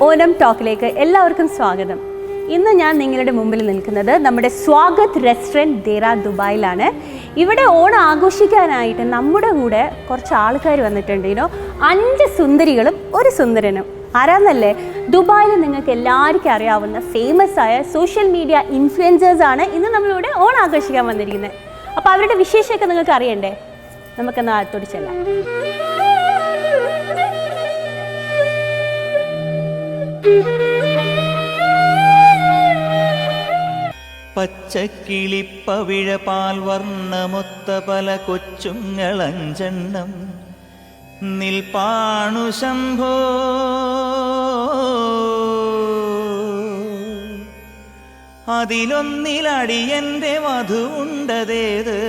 ഓണം ടോക്കിലേക്ക് എല്ലാവർക്കും സ്വാഗതം. ഇന്ന് ഞാൻ നിങ്ങളുടെ മുമ്പിൽ നിൽക്കുന്നത് നമ്മുടെ സ്വാഗത് റെസ്റ്റോറൻറ്റ് ദേറ ദുബായിലാണ്. ഇവിടെ ഓണം ആഘോഷിക്കാനായിട്ട് നമ്മുടെ കൂടെ കുറച്ച് ആൾക്കാർ വന്നിട്ടുണ്ട്. 5 സുന്ദരികളും ഒരു സുന്ദരനും. ആരാന്നല്ലേ? ദുബായിൽ നിങ്ങൾക്ക് എല്ലാവർക്കും അറിയാവുന്ന ഫേമസ് ആയ സോഷ്യൽ മീഡിയ ഇൻഫ്ലുവൻസേഴ്സാണ് ഇന്ന് നമ്മളിവിടെ ഓണം ആഘോഷിക്കാൻ വന്നിരിക്കുന്നത്. അപ്പോൾ അവരുടെ വിശേഷമൊക്കെ നിങ്ങൾക്ക് അറിയണ്ടേ? നമുക്കെന്നാൽ അകത്തോട്ട് ചെല്ലാം. പച്ചക്കിളിപ്പവിഴ പാൽ വർണ്ണമൊത്ത പല കൊച്ചുങ്ങളഞ്ചെണ്ണം നിൽപ്പാണു ശംഭോ. അതിലൊന്നിലടിയന്റെ വധുണ്ടതേത്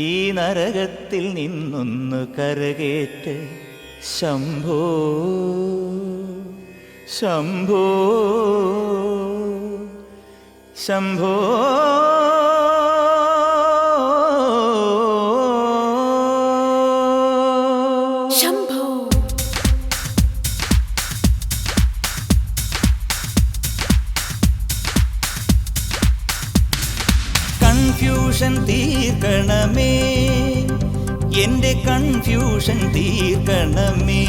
ഈ നരകത്തിൽ നിന്നൊന്നു കരകേറ്റ് ശംഭോ ശംഭോ ശംഭോ. കൺഫ്യൂഷൻ തീർക്കണമേ, എന്റെ കൺഫ്യൂഷൻ തീർക്കണമേ.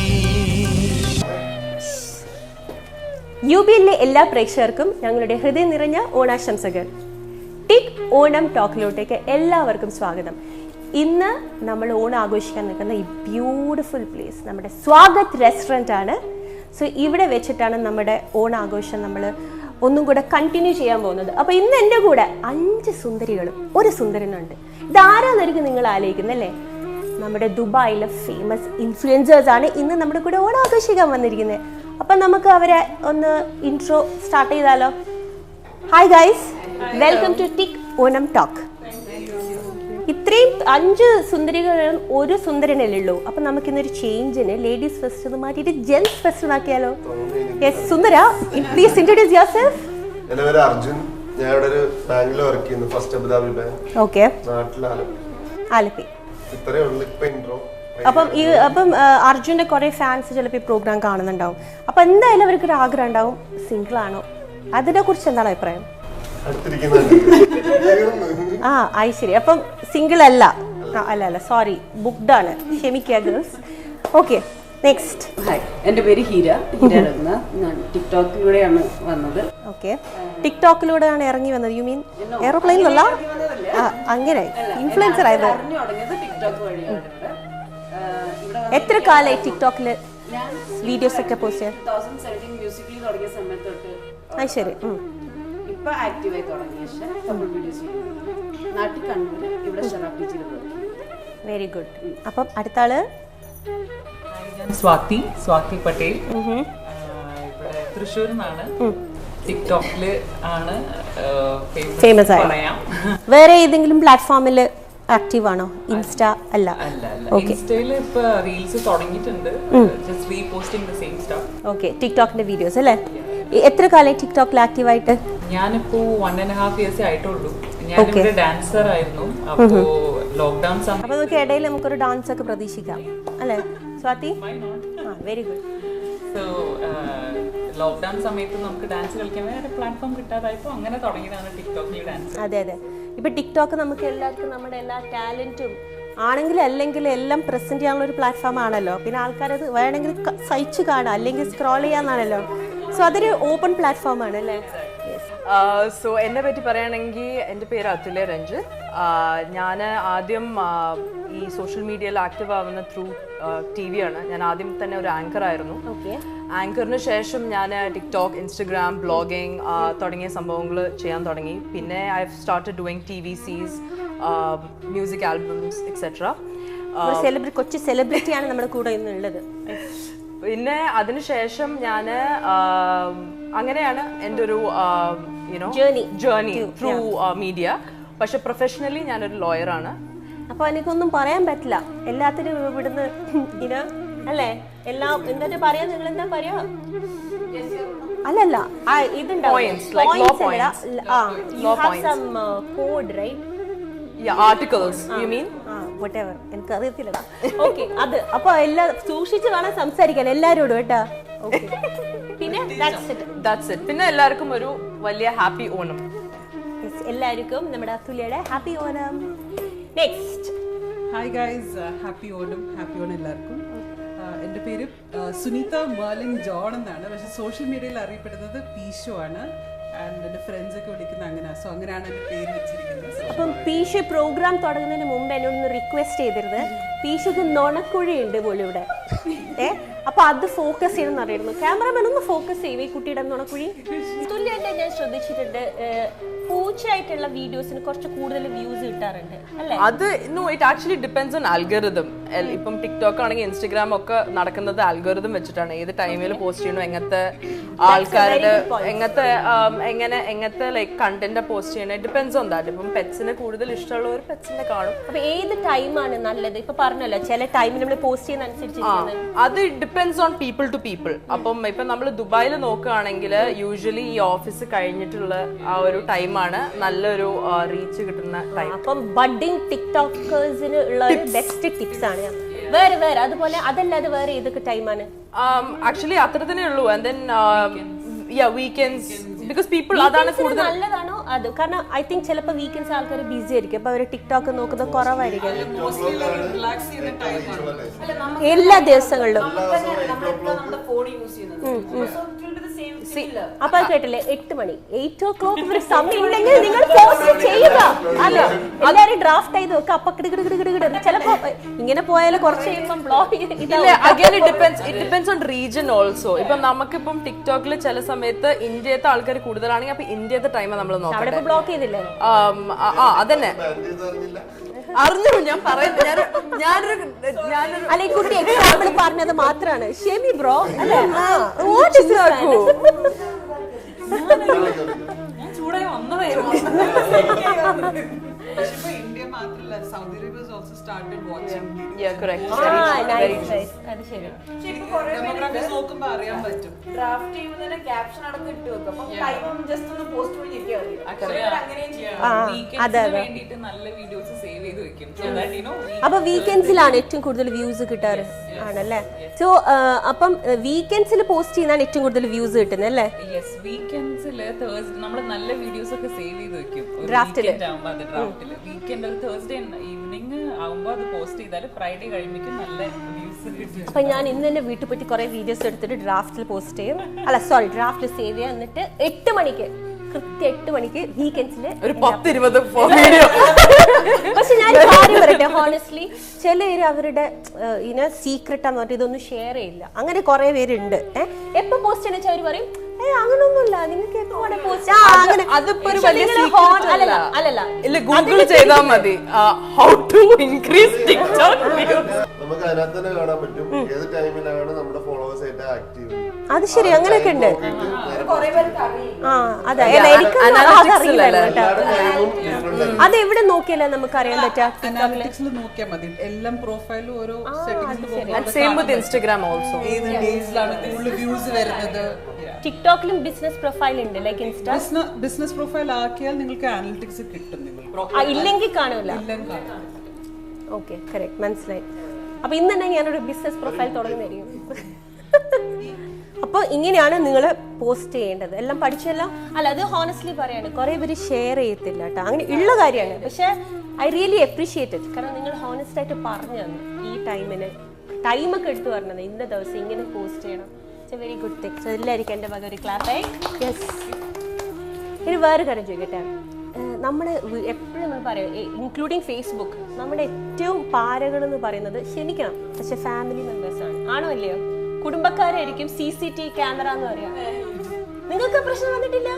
യുബിയിലെ എല്ലാ പ്രേക്ഷകർക്കും ഞങ്ങളുടെ ഹൃദയം നിറഞ്ഞ ഓണാശംസകൾ. ടിക് ഓണം ടോക്കിലോട്ടേക്ക് എല്ലാവർക്കും സ്വാഗതം. ഇന്ന് നമ്മൾ ഓണം ആഘോഷിക്കാൻ നിൽക്കുന്ന ഈ ബ്യൂട്ടിഫുൾ പ്ലേസ് നമ്മുടെ സ്വാഗത് റെസ്റ്റോറൻറ്റ് ആണ്. സോ ഇവിടെ വെച്ചിട്ടാണ് നമ്മുടെ ഓണാഘോഷം നമ്മൾ ഒന്നും കൂടെ കണ്ടിന്യൂ ചെയ്യാൻ പോകുന്നത്. അപ്പോൾ ഇന്ന് എൻ്റെ കൂടെ 5 സുന്ദരികളും ഒരു സുന്ദരനുണ്ട്. ഇതാരാന്നായിരിക്കും നിങ്ങൾ ആലോചിക്കുന്നല്ലേ? നമ്മുടെ ദുബായിലെ ഫേമസ് ഇൻഫ്ലുവൻസേഴ്സ് ആണ് ഇന്ന് നമ്മുടെ കൂടെ ഓണം ആഘോഷിക്കാൻ വന്നിരിക്കുന്നത്. അപ്പം നമുക്ക് അവരെ ഒന്ന് ഇൻട്രോ സ്റ്റാർട്ട് ചെയ്താലോ? Hi guys, welcome to tick Onam talk. ഇത്രയും 5 സുന്ദരികളും ഒരു സുന്ദരനല്ലേ ഉള്ളൂ. അപ്പം നമുക്കിന്നൊരു ചേഞ്ചിന് ലേഡീസ് ഫസ്റ്റ് എന്ന് മാറ്റിയിട്ട് gents first ആക്കിയാലോ? Yes, Sundara, please introduce yourself. എൻ്റെ പേര് അർജുൻ. ഞാൻ ഇവിടെ ഒരു ബാങ്കിൽ വർക്ക് ചെയ്യുന്നു, ഫസ്റ്റ് അബുദാബി ബാങ്ക്. ഓക്കെ, നാട്ടിലാണ് ആലപ്പി. ഇത്രയേ ഉള്ളൂ ഇപ്പൊ ഇൻട്രോ. അപ്പം അർജുൻ്റെ കുറേ ഫാൻസ് ചിലപ്പോൾ ഈ പ്രോഗ്രാം കാണുന്നുണ്ടാവും. അപ്പം എന്തായാലും അവർക്കൊരു ആഗ്രഹം ഉണ്ടാവും, സിംഗിൾ ആണോ? അതിനെ കുറിച്ച് എന്താണ് അഭിപ്രായം? ആയി ശരി. അപ്പം സിംഗിൾ അല്ല, അല്ല സോറി, ബുക്ക്ഡ് ആണ്, ക്ഷമിക്കുക ഗേൾസ്. Okay, next. ഹായ്, എൻ്റെ പേര് ഹീര രത്ന. ഞാൻ ടിക്ടോക്കിലൂടെയാണ് വന്നത്. ഓക്കെ, ടിക്ടോക്കിലൂടെയാണ് ഇറങ്ങി വന്നത്? യു മീൻ എയറോപ്ലെയിനിലല്ല? അങ്ങനെ ഇൻഫ്ലുവൻസർ ആയത്? എത്ര കാലമായി ടിക്ടോക്കിൽ വീഡിയോസ് ഒക്കെ പോസ്റ്റ് ചെയ്യാൻ? 2017 മ്യൂസിക്കലി തുടങ്ങിയ സമയത്ത് തൊട്ട്. അത് ശരി. ഇപ്പൊ ആക്റ്റീവായി തുടങ്ങിയ വീഡിയോസ് നാട്ടിൽ കണ്ണൂർ, ഇവിടെ ഷറാഫി ചെയ്തത്. Very good. അപ്പം അടുത്ത ആള് സ്വാതി പട്ടേൽ. ഇവിടെ തൃശ്ശൂരിൽ നിന്നാണ്. ടിക്ടോക്കില് ആണ് ഫേമസ് ആയ. വേറെ ഏതെങ്കിലും പ്ലാറ്റ്ഫോമിൽ ആക്റ്റീവ് ആണോ? ഇൻസ്റ്റ അല്ല? ഇൻസ്റ്റയില് ഇപ്പൊ റീൽസ് തുടങ്ങിയിട്ടുണ്ട്. Just reposting the same stuff. Okay, ടിക്ടോക്കിന്റെ വീഡിയോസ് അല്ലേ? എത്ര കാലമായി ടിക്ടോക്കിൽ ആക്റ്റീവ് ആയിട്ട്? ഞാനിപ്പോ 1.5 years ആയിട്ടുള്ളൂ. ഞാനിവിടെ ഡാൻസർ ആയിരുന്നു. അപ്പോ ലോക്ക്ഡൌൺ സമയം, അപ്പൊ നമുക്ക് ഇടയിൽ നമുക്കൊരു ഡാൻസ് ഒക്കെ പ്രതീക്ഷിക്കാം അല്ലേ Swathi? Very good. So lockdown സമയത്ത് നമുക്ക് ഡാൻസ് കളിക്കാൻ വേറെ പ്ലാറ്റ്ഫോം കിട്ടാതായപ്പോൾ അങ്ങനെ തുടങ്ങിയതാണ് ടിക്ടോക്ക് ഡാൻസ്. അതെ. ഇപ്പൊ ടിക്ടോക്ക് നമുക്ക് എല്ലാവർക്കും നമ്മുടെ എല്ലാ ടാലന്റും ആണെങ്കിലും അല്ലെങ്കിലും എല്ലാം പ്രസന്റ് ചെയ്യാനുള്ള ഒരു പ്ലാറ്റ്ഫോം ആണല്ലോ. പിന്നെ ആൾക്കാരത് വേണമെങ്കിൽ സഹിച്ചു കാണാം, അല്ലെങ്കിൽ സ്ക്രോൾ ചെയ്യാന്നാണല്ലോ. സോ അതൊരു ഓപ്പൺ പ്ലാറ്റ്ഫോം ആണ് അല്ലേ? സോ എന്നെ പറ്റി പറയുകയാണെങ്കിൽ എൻ്റെ പേര് അതുല്യ രഞ്ജിത്ത്. ഞാൻ ആദ്യം ഈ സോഷ്യൽ മീഡിയയിൽ ആക്റ്റീവ് ആവുന്ന ത്രൂ TV ആണ്. ഞാൻ ആദ്യം തന്നെ ഒരു ആങ്കർ ആയിരുന്നു. ആങ്കറിന് ശേഷം ഞാൻ ടിക്ടോക്ക്, ഇൻസ്റ്റഗ്രാം, ബ്ലോഗിങ് തുടങ്ങിയ സംഭവങ്ങൾ ചെയ്യാൻ തുടങ്ങി. പിന്നെ I have started doing TVCs, music albums etcetera. കൊച്ചു സെലിബ്രിറ്റിയാണ് നമ്മുടെ കൂടെ ഇന്നുള്ളത്. പിന്നെ അതിനുശേഷം ഞാൻ അങ്ങനെയാണ് എൻ്റെ ഒരു ജേർണി ത്രൂ മീഡിയ. പക്ഷെ പ്രൊഫഷണലി ഞാനൊരു ലോയറാണ്. അപ്പൊ എനിക്കൊന്നും പറയാൻ പറ്റില്ല, എല്ലാത്തിനും ഇവിടുന്ന് അല്ലേ? എല്ലാം എന്താ പറയാ? നിങ്ങൾ എന്താ പറയാ? അല്ലല്ല, articles, you mean? whatever. എനിക്ക് അറിയത്തില്ലടാ. Okay, അത് അപ്പൊ എല്ലാം സൂക്ഷിച്ച് വേണം സംസാരിക്കാൻ എല്ലാരോടും കേട്ടാ. Okay. പിന്നെ that's it. പിന്നെ എല്ലാവർക്കും ഒരു വലിയ ഹാപ്പി ഓണം. എല്ലാവർക്കും നമ്മുടെ അതുല്യയുടെ happy Onam. Next hi guys, happy Onam എല്ലാവർക്കും. എൻ്റെ പേര് സുനീത മേർലിൻ ജോൺ എന്നാണ്. പക്ഷെ സോഷ്യൽ മീഡിയയിൽ അറിയപ്പെടുന്നത് പീഷോ ആണ്. ആൻഡ് എൻ്റെ ഫ്രണ്ട്സ് ഒക്കെ വിളിക്കുന്നത് അങ്ങനെ. സോ അങ്ങനെയാണ് എൻ്റെ പേര് വെച്ചിരിക്കുന്നത്. അപ്പം പീഷ് പ്രോഗ്രാം തുടങ്ങുന്നതിന് മുമ്പ് എന്നോടൊന്ന് റിക്വസ്റ്റ് ചെയ്തിരുന്നത് പീഷക്ക് നുണക്കുഴി ഉണ്ട് പോലും ഇവിടെ. അപ്പൊ അത് ഫോക്കസ് ചെയ്യണമെന്ന് അറിയായിരുന്നു. ക്യാമറമാൻ ഒന്ന് ഫോക്കസ് ചെയ്യും ഈ കുട്ടിയുടെ നുണക്കുഴി. തുല്യമായിട്ട് ഞാൻ ശ്രദ്ധിച്ചിട്ടുണ്ട്, പൂച്ചയായിട്ടുള്ള വീഡിയോസിന് കുറച്ച് കൂടുതൽ വ്യൂസ് കിട്ടാറുണ്ട് അല്ലേ? അത് it actually depends on algorithm. ഇപ്പം ടിക്ടോക്ക് ആണെങ്കിൽ ഇൻസ്റ്റഗ്രാം ഒക്കെ നടക്കുന്നത് ആൽഗോരിതം വെച്ചിട്ടാണ്. ഏത് ടൈമിൽ പോസ്റ്റ് ചെയ്യണോ, എങ്ങനത്തെ ആൾക്കാരുടെ എങ്ങനത്തെ ലൈക്ക് കണ്ടന്റ് പോസ്റ്റ് ചെയ്യണേ, ഡിപ്പെൻഡ്സ് ഓൺ ദാറ്റ്. ഇപ്പം പെറ്റ്സിനെ കൂടുതൽ ഇഷ്ടമുള്ളവർ പെറ്റ്സിനെ കാണും. അപ്പൊ ഏത് ടൈമാണ് നല്ലത്? ഇപ്പൊ പറഞ്ഞല്ലോ ചില ടൈമിൽ നമ്മൾ പോസ്റ്റ് ചെയ്യുന്ന അനുസരിച്ച് അത് depends on people to people. അപ്പം ഇപ്പൊ നമ്മൾ ദുബായിൽ നോക്കുകയാണെങ്കിൽ യൂഷ്വലി ഈ ഓഫീസ് കഴിഞ്ഞിട്ടുള്ള ആ ഒരു ടൈമാണ് നല്ലൊരു റീച്ച് കിട്ടുന്ന ടൈം. അപ്പം ബഡ്ഡിംഗ് ടിക്ടോക്കേഴ്സിന് ഉള്ള ഒരു ബെസ്റ്റ് ടിപ്സ് ആണ്. വേറെ അതുപോലെ അതല്ലാതെ വേറെ ഏതൊക്കെ ടൈമാണ്? ആക്ച്വലി അത്ര തന്നെ ഉള്ളൂ. And then weekends, because people അതാണ് കൂടുതൽ നല്ലതാണോ അത്? കാരണം ഐ തിങ്ക് ചിലപ്പോൾ വീക്കെൻഡ്സ് ആൾക്കാർ ബിസി ആയിരിക്കും, അപ്പൊ അവര് ടിക്ടോക്ക് നോക്കുന്നത് കുറവായിരിക്കും എല്ലാ ദിവസങ്ങളിലും. അപ്പൊ കേട്ടില്ലേ, 8 മണി 8 o'clock ഒരു സമയം ഉണ്ടെങ്കിൽ നിങ്ങൾ പോസ്റ്റ് ചെയ്യുക. അതെ, എല്ലാരും ഡ്രാഫ്റ്റ് ചെയ്ത് വെക്കുക. അപ്പൊ കിടുകിടുകിടുകിട ചിലപ്പോ ഇങ്ങനെ പോയാലും കുറച്ച് കഴിയുമ്പോൾ block depends on region also. ഇപ്പൊ നമുക്കിപ്പം ടിക്ടോക്കിൽ ചില സമയത്ത് ഇന്ത്യത്തെ ആൾക്കാർ കൂടുതലാണെങ്കിൽ അപ്പൊ ഇന്ത്യത്തെ ടൈം നമ്മൾ നോക്കാം. ബ്ലോക്ക് ചെയ്തില്ലേ? അതന്നെ അറിഞ്ഞു. ഞാൻ പറയുന്നത് അല്ലെ കുട്ടി എക്സാമ്പിൾ പറഞ്ഞത് മാത്രമാണ്. ഷെമി ബ്രോ അല്ലേ? ഞാൻ ചൂടായി വന്നതായിരുന്നു. ഇന്ത്യ മാത്രമല്ല, Saudi Arabia has also started watching. Yeah, correct. അത് ശരി. Demographics നോക്കുമ്പോ അറിയാൻ പറ്റും. ഡ്രാഫ്റ്റ് ചെയ്യുന്നതിന് ക്യാപ്ഷൻ അടക്കം ഇട്ട് വെക്കും. അപ്പം ടൈം ജസ്റ്റ് ഒന്ന് പോസ്റ്റ് വഴി ഞെക്കിയാൽ വേണ്ടിയിട്ട് നല്ല വീഡിയോസ് സേവ് ചെയ്ത് വെക്കും. അപ്പൊ വീക്കെൻഡ്സിലാണ് ഏറ്റവും കൂടുതൽ വ്യൂസ് കിട്ടാറ് ആണല്ലേ? സോ അപ്പം വീക്കെൻഡ്സിൽ പോസ്റ്റ് ചെയ്യുന്നതാണ് ഏറ്റവും കൂടുതൽ വ്യൂസ് കിട്ടുന്നത് അല്ലേ? യെസ്, വീക്കെൻഡ്സിൽ നമ്മൾ നല്ല വീഡിയോസ് ഒക്കെ സേവ് ചെയ്ത് വെക്കും. ഡ്രാഫ്റ്റില് വീക്കെൻഡ് ഒരു തേഴ്സ്ഡേ ഈവനിങ് ആവുമ്പോ അത് പോസ്റ്റ് ചെയ്താൽ ഫ്രൈഡേ കഴിയുമ്പോൾ നല്ല വ്യൂസ് കിട്ടും. അപ്പൊ ഞാൻ ഇന്ന് തന്നെ വീട്ടിൽ പോയിട്ട് കുറെ വീഡിയോസ് എടുത്തിട്ട് ഡ്രാഫ്റ്റിൽ പോസ്റ്റ് ചെയ്യും. അല്ല സോറി, ഡ്രാഫ്റ്റിൽ സേവ് ചെയ്യാം. എന്നിട്ട് 8 മണിക്ക് കൃത്യം 8 മണിക്ക് വീക്കെൻഡ്സില് ഒരു 10-20 വീഡിയോ. പക്ഷെ ഞാൻ കാര്യം പറയട്ടെ, ഹോണസ്റ്റ്ലി ചിലര് അവരുടെ ഇങ്ങനെ സീക്രട്ടാന്ന് പറഞ്ഞിട്ട് ഇതൊന്നും ഷെയർ ചെയ്യില്ല. അങ്ങനെ കുറെ പേരുണ്ട്. എപ്പോ പോസ്റ്റ് ചെയ്യുന്ന വെച്ചാൽ അവര് പറയും അങ്ങനൊന്നുമില്ല, നിങ്ങൾക്ക് എപ്പോഴാണ് പോസ്റ്റ്. ഇല്ല, ഗൂഗിൾ ചെയ്താൽ മതി how to increase TikTok views. നമുക്ക് അതിനകത്ത് തന്നെ കാണാൻ പറ്റും ഏത് ടൈമിലാണ് നമ്മുടെ ഫോളോവേഴ്സ് ആയിട്ട് ആക്റ്റീവ്. അത് ശരി, അങ്ങനെയൊക്കെ ഉണ്ട്. അത് എവിടെ നോക്കിയാലേ നമുക്ക് അറിയാൻ പറ്റാ? അനാലിറ്റിക്സിൽ നോക്കിയാൽ മതി. എല്ലാം പ്രൊഫൈലും ഓരോ സെറ്റിംഗ്സിൽ സെയിം വിത്ത് ഇൻസ്റ്റഗ്രാം ഓൾസോ. ഏത് ഡേയ്സിലാണ് കൂടുതൽ വ്യൂസ് വരുന്നത്. ടിക്ടോക്കിലും ബിസിനസ് പ്രൊഫൈൽ ഉണ്ട്, ലൈക്ക് ഇൻസ്റ്റാ. ബിസിനസ് പ്രൊഫൈൽ ആക്കിയാൽ നിങ്ങൾക്ക് അനാലിറ്റിക്സ് കിട്ടും. ഇല്ലെങ്കിൽ കാണൂല. ഓക്കെ, കറക്റ്റ്, മനസ്സിലായി. അപ്പൊ ഇന്ന് തന്നെ ഞാനൊരു ബിസിനസ് പ്രൊഫൈൽ തുടങ്ങുന്നതായിരിക്കും. അപ്പൊ ഇങ്ങനെയാണ് നിങ്ങൾ പോസ്റ്റ് ചെയ്യേണ്ടത്. എല്ലാം പഠിച്ചല്ല. അല്ല, അത് ഹോണസ്റ്റ്ലി പറയാണ്, കുറെ പേര് ഷെയർ ചെയ്യത്തില്ല കേട്ടോ. അങ്ങനെ ഉള്ള കാര്യമാണ്. പക്ഷെ ഐ റിയലി അപ്രീഷിയേറ്റ് ഇറ്റ്. കാരണം നിങ്ങൾ ഹോണസ്റ്റ് ആയിട്ട് പറഞ്ഞു തന്നു ഈ ടൈമൊക്കെ എടുത്ത് പറഞ്ഞത്. ഇന്ന ദിവസം ഇങ്ങനെ പോസ്റ്റ് ചെയ്യണം. It's A very good thing. So എല്ലാവർക്കും എൻ്റെ വക ഒരു ക്ലാസ് ആയി. യെസ്. ഇനി വേറെ കാര്യം ചോദിക്കട്ടെ, നമ്മൾ എപ്പോഴും നമ്മൾ പറയും, ഇൻക്ലൂഡിങ് ഫേസ്ബുക്ക്, നമ്മുടെ ഏറ്റവും പാരകൾ എന്ന് പറയുന്നത് ക്ഷമിക്കണം, പക്ഷെ ഫാമിലി മെമ്പേഴ്സാണ്. ആണോ അല്ലയോ? കുടുംബക്കാരായിരിക്കും CCTV ക്യാമറ എന്ന് പറയാം. നിങ്ങൾക്ക് പ്രശ്നം വന്നിട്ടില്ല?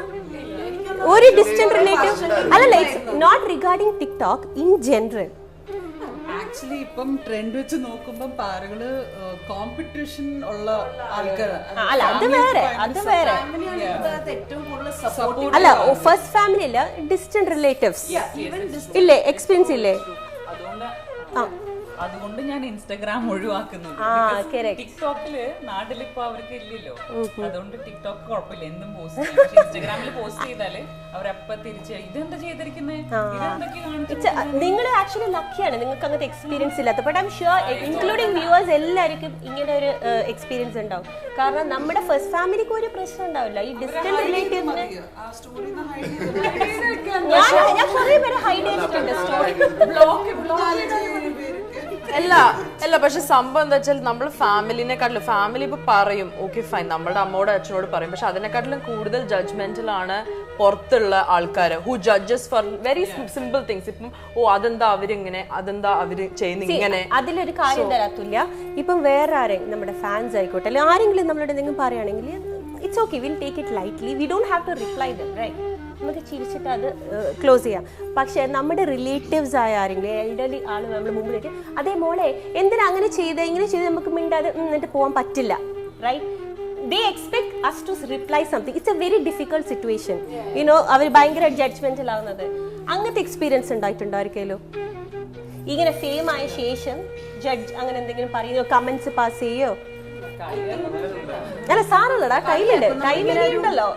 ഒരു ഡിസ്റ്റന്റ് റിലേറ്റീവ് അല്ലല്ല, it's not regarding TikTok, in general. Actually ഇപ്പം ട്രെൻഡ് വെച്ച് നോക്കുമ്പോൾ പാരകള് കോമ്പറ്റീഷൻ ഉള്ള ആൾക്കാരാണ്. അല്ല, അത് വേറെ അല്ല. ഫസ്റ്റ് ഫാമിലി അല്ല, ഡിസ്റ്റന്റ് റിലേറ്റീവ്സ് ഇല്ലേ? എക്സ്പീരിയൻസ് ഇല്ലേ? അതുകൊണ്ട് ഞാൻ ഇൻസ്റ്റാഗ്രാം ഒഴിവാക്കുന്നുണ്ട്. correct. ടിക്ടോക്കില് നാട്ടിലിപ്പോ അവർക്ക് ഇല്ലല്ലോ, അതുകൊണ്ട് ടിക്ടോക്ക് കുഴപ്പമില്ല, എന്തും പോസ്റ്റ് ചെയ്യും. പക്ഷെ ഇൻസ്റ്റാഗ്രാമിൽ പോസ്റ്റ് ചെയ്താല് അവരപ്പ തിരിച്ച് ഇതെന്താ ചെയ്തിരിക്കുന്നത്, ഇതെന്തൊക്കെ കാണിച്ചു. നിങ്ങൾ ആക്ച്വലി ലക്കിയാണ്, നിങ്ങൾക്ക് അങ്ങനത്തെ എക്സ്പീരിയൻസ് ഇല്ലാത്ത. But I am sure including viewers എല്ലാവർക്കും ഇങ്ങനെ ഒരു എക്സ്പീരിയൻസ് ഉണ്ടാവും. കാരണം നമ്മുടെ ഫസ്റ്റ് ഫാമിലിക്ക് ഒരു പ്രശ്നം ഉണ്ടാവില്ല. ഈ ഡിസ്റ്റന്റ് റിലേറ്റീവ്സിന് ഞാൻ കുറേ പേര് ഹൈഡ് ചെയ്തിട്ടുണ്ട് സ്റ്റോറി. അല്ല പക്ഷെ സംഭവം എന്താ വെച്ചാൽ നമ്മൾ ഫാമിലിനെക്കാട്ടിലും ഫാമിലി ഇപ്പൊ പറയും ഓക്കെ ഫൈൻ, നമ്മുടെ അമ്മയോട് അച്ഛനോട് പറയും, പക്ഷെ അതിനെക്കാട്ടിലും കൂടുതൽ ജഡ്ജ്മെന്റിലാണ് പുറത്തുള്ള ആൾക്കാർ who judges for very simple things. ഇപ്പം അതെന്താ അവരിങ്ങനെ, അതെന്താ അവര് ചെയ്യുന്ന ഇങ്ങനെ. അതിലൊരു കാര്യം തരാത്തില്ല. ഇപ്പം വേറെ ആരെങ്കിലും നമ്മുടെ ഫാൻസ് ആയിക്കോട്ടെ, അല്ലെങ്കിൽ ആരെങ്കിലും നമ്മളോട് എന്തെങ്കിലും പറയുകയാണെങ്കിൽ it's okay, will take it lightly, we don't have to reply them, right? നമുക്ക് ചിരിച്ചിട്ട് അത് ക്ലോസ് ചെയ്യാം. പക്ഷെ നമ്മുടെ റിലേറ്റീവ്സ് ആയ ആരെങ്കിലും എൽഡർലി ആൾ നമ്മൾ മുമ്പിലേക്ക് അതേ മോളെ എന്തിനാ അങ്ങനെ ചെയ്ത് ഇങ്ങനെ ചെയ്ത് നമുക്ക് മിണ്ടാതെ എന്നിട്ട് പോകാൻ പറ്റില്ല, right? They expect us to reply something. It's a very difficult situation. You know, അവർ ഭയങ്കര ജഡ്ജ്മെന്റൽ ആവുന്നത്. അങ്ങനത്തെ എക്സ്പീരിയൻസ് ഉണ്ടായിട്ടുണ്ടായിരിക്കല്ലോ? ഇങ്ങനെ ഫെയിം ആയ ശേഷം ജഡ്ജ് അങ്ങനെ എന്തെങ്കിലും പറയുകയോ കമന്റ്സ് പാസ് ചെയ്യോ? അല്ല സാറല്ലടാ, കയ്യിലുണ്ടല്ലോ.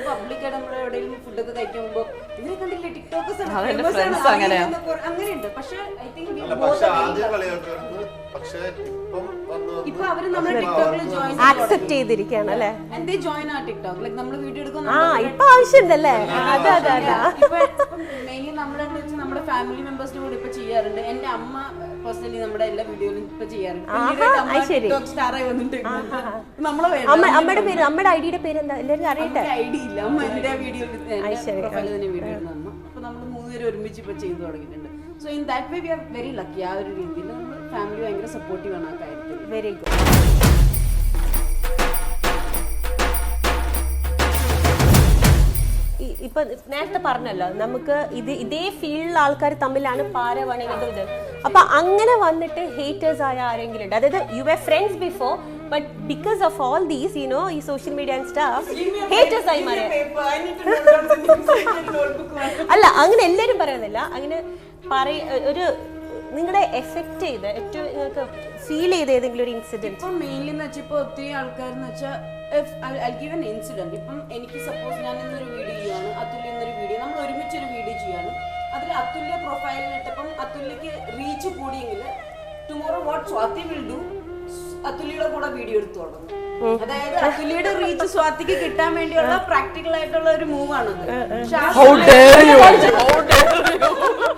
പബ്ലിക്കായിട്ട് നമ്മൾ എവിടെയെങ്കിലും ഫുഡൊക്കെ കഴിക്കുമ്പോ ഇതിനെ കണ്ടില്ലേ ടിക്ടോക്കേഴ്സ് അങ്ങനെയുണ്ട്. പക്ഷെ ഐ തിങ്ക് ഇപ്പൊ അവര് നമ്മുടെ ടിക്ടോക്കിൽ ജോയിൻ ആക്സെപ്റ്റ് ചെയ്തിരിക്കുകയാണ് അല്ലേ? എന്തേ ജോയിൻ ആ ടിക്ടോക്ക് ലൈക്ക് നമ്മൾ വീഡിയോ എടുക്കുന്ന ഇപ്പൊ ആവശ്യമുണ്ടല്ലേ? മെയിൻലി നമ്മുടെ ഫാമിലി മെമ്പേഴ്സിന്റെ കൂടെ ഇപ്പൊ ചെയ്യാറുണ്ട്. എന്റെ അമ്മ പേഴ്സണലി നമ്മുടെ എല്ലാ വീഡിയോയിലും ഇപ്പൊ ചെയ്യാറുണ്ട്. സ്റ്റാറായി വന്നിട്ട് അമ്മയുടെ പേര്, നമ്മുടെ ഐഡിയുടെ പേര് എന്താ എല്ലാവരും അറിയട്ടെ? ഐഡിയ ഇല്ല, അമ്മ എന്റെ വീഡിയോയിൽ പ്രൊഫൈലിൽ തന്നെ വീഡിയോ ഇടുന്ന അമ്മ. അപ്പൊ നമ്മൾ 3 പേര് ഒരുമിച്ച് ഇപ്പൊ ചെയ്തു തുടങ്ങിയിട്ടുണ്ട്. So in that way we are very lucky. ആ ഒരു രീതിയിൽ നമ്മൾ ഫാമിലി ഭയങ്കര സപ്പോർട്ടീവ് ആണ് ആ കാര്യത്തിൽ. Very good. ഇപ്പൊ നേരത്തെ പറഞ്ഞല്ലോ നമുക്ക് ഇതേ ഫീൽഡിൽ ആൾക്കാർ തമ്മിലാണ് പാരവണികതും ഇത്. അപ്പൊ അങ്ങനെ വന്നിട്ട് ഹേറ്റേഴ്സ് ആയ ആരെങ്കിലും ഉണ്ട്? അതായത് you were friends before but because of all these you know ഈ social media and stuff haters ആയി മാറിയ? അല്ല അങ്ങനെ എല്ലാരും പറയുന്നില്ല, അങ്ങനെ ഒരു നിങ്ങളെ എഫക്ട് ചെയ്ത് ഏറ്റവും നിങ്ങൾക്ക് ഫീൽ ചെയ്ത ഏതെങ്കിലും ഒരു ഇൻസിഡന്റ്? ഇപ്പം മെയിൻലി എന്ന് വെച്ചാൽ ഇപ്പൊ ഒത്തിരി ആൾക്കാരെന്ന് വെച്ചാൽ ഇൻസിഡന്റ്. ഇപ്പം എനിക്ക് സപ്പോസ് ഞാൻ ഇന്നൊരു വീഡിയോ ചെയ്യാണ്, അതുല്യ ഇന്നൊരു വീഡിയോ, നമ്മൾ ഒരുമിച്ചൊരു വീഡിയോ ചെയ്യാണ്, അതിൽ അതുല്യ പ്രൊഫൈലിനിട്ടപ്പം അതുല്യക്ക് റീച്ച് കൂടിയെങ്കിൽ tomorrow what Swathi will do, അതുല്യയുടെ കൂടെ വീഡിയോ എടുത്തു തുടങ്ങും. അതായത് അതുല്യയുടെ റീച്ച് സ്വാതിക്ക് കിട്ടാൻ വേണ്ടിയുള്ള പ്രാക്ടിക്കൽ ആയിട്ടുള്ള ഒരു മൂവ് ആണത്.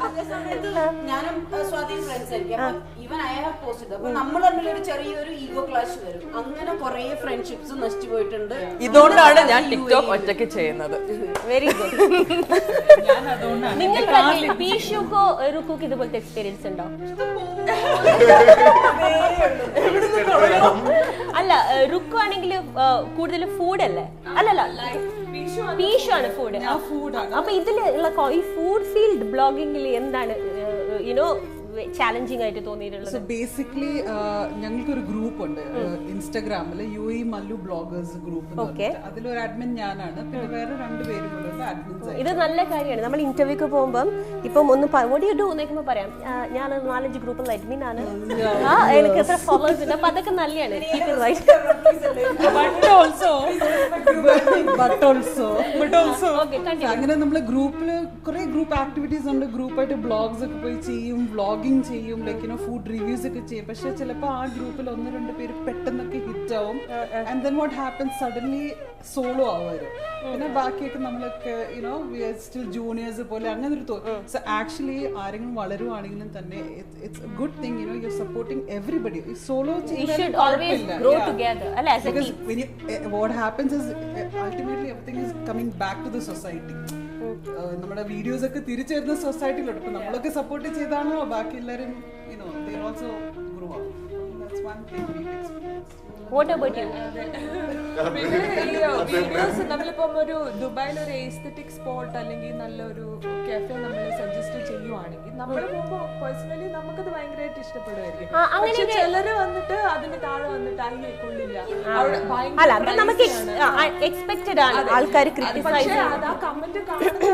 അതേ സമയത്ത് ഞാനും സ്വാതിയും ഫ്രണ്ട്സ് ആയിരിക്കും. അപ്പൊ ഈവൻ ഐ ഹാവ് പോസ്റ്റഡ്. അപ്പൊ നമ്മൾ തമ്മിൽ ഒരു ചെറിയൊരു ഈഗോ ക്ലാഷ് വരും. അങ്ങനെ കുറെ ഫ്രണ്ട്ഷിപ്സ് നശിച്ചു പോയിട്ടുണ്ട്. ഇതുകൊണ്ടാണ് ഞാൻ ടിക്ടോക്ക് ഒറ്റയ്ക്ക് ചെയ്യുന്നത്. Very good. നിങ്ങൾ പീഷുക്കോ റുക്കുക്ക് ഇതുപോലത്തെ എക്സ്പീരിയൻസ് ഉണ്ടോ? അല്ല റുക്കു ആണെങ്കിൽ കൂടുതൽ ഫുഡ് അല്ലേ? അല്ലല്ല പീഷു ആണ് ഫുഡ്. അപ്പൊ ഇതിലുള്ള ഈ ഫുഡ് ഫീൽഡ് ബ്ലോഗിംഗിൽ എന്താണ് യുനോ ചാലഞ്ചിങ് ആയിട്ട് തോന്നിയിട്ടുള്ളത്? സോ ബേസിക്കലി ഞങ്ങൾക്കൊരു ഗ്രൂപ്പ് ഉണ്ട് ഇൻസ്റ്റാഗ്രാമിൽ, UAE മല്ലു ബ്ലോഗേഴ്സ് ഗ്രൂപ്പ്. അതിലൊരു അഡ്മിൻ ഞാനാണ്, പിന്നെ വേറെ 2 പേരും കൂടെ ഉണ്ട് അഡ്മിൻസ്. ഇത് നല്ല കാര്യമാണ്. നമ്മൾ ഇന്റർവ്യൂക്ക് പോകുമ്പോൾ ഇപ്പം ഒന്ന് നോക്കുമ്പോൾ പറയാം ഞാൻ 4-5 ഗ്രൂപ്പിൽ അഡ്മിൻ ആണ്, എനിക്ക് എത്ര ഫോളോവേഴ്സ് ഉണ്ട്. അപ്പൊ അതൊക്കെ നല്ലതാണ്. അങ്ങനെ നമ്മള് ഗ്രൂപ്പില് കുറെ ഗ്രൂപ്പ് ആക്ടിവിറ്റീസ് ഉണ്ട്. ഗ്രൂപ്പായിട്ട് ബ്ലോഗ്സ് ഒക്കെ പോയി ചെയ്യും, വ്ളോഗിംഗ് ചെയ്യും, ലൈക്ക് ഫുഡ് റിവ്യൂസ് ഒക്കെ ചെയ്യും. പക്ഷെ ചിലപ്പോൾ ആ ഗ്രൂപ്പിൽ 1-2 പേര് പെട്ടെന്നൊക്കെ ഹിറ്റ് ആവും. And then what happens, suddenly solo ആവുമായിരുന്നു. പിന്നെ ബാക്കിയൊക്കെ നമ്മളൊക്കെ വി ആർ സ്റ്റിൽ ജൂനിയേഴ്സ് പോലെ അങ്ങനെ ഒരു തോന്നും. സോ ആക്ച്വലി ആരെങ്കിലും വളരുവാണെങ്കിലും തന്നെ it's A good thing, you are supporting everybody. Solo what happens is ultimately everything is coming back to the society. നമ്മുടെ വീഡിയോസ് ഒക്കെ തിരിച്ചു വരുന്ന സൊസൈറ്റിയിലോട്ട്. ഇപ്പൊ നമ്മളൊക്കെ സപ്പോർട്ട് ചെയ്താണല്ലോ ബാക്കി എല്ലാവരും they also grow up. That's one thing we experience. What about you? Videos നമ്മളിപ്പം ഒരു ദുബായിൽ ഒരു എസ്തെറ്റിക് സ്പോട്ട് അല്ലെങ്കിൽ നല്ലൊരു കഫേ നമ്മൾ സജസ്റ്റ് ചെയ്യുവാണെങ്കിൽ നമ്മൾ പോകുമ്പോൾ പേഴ്സണലി നമുക്കത് ഭയങ്കരമായിട്ട് ഇഷ്ടപ്പെടുമായിരിക്കും. പക്ഷെ ചിലര് വന്നിട്ട് അതിന് താഴെ വന്നിട്ട് അതിനെ കൊള്ളില്ല, എക്സ്പെക്റ്റഡ് ആണ് ആൾക്കാർ ക്രിട്ടിസൈസ്. പക്ഷെ അത് ആ കമന്റ് കാണുന്ന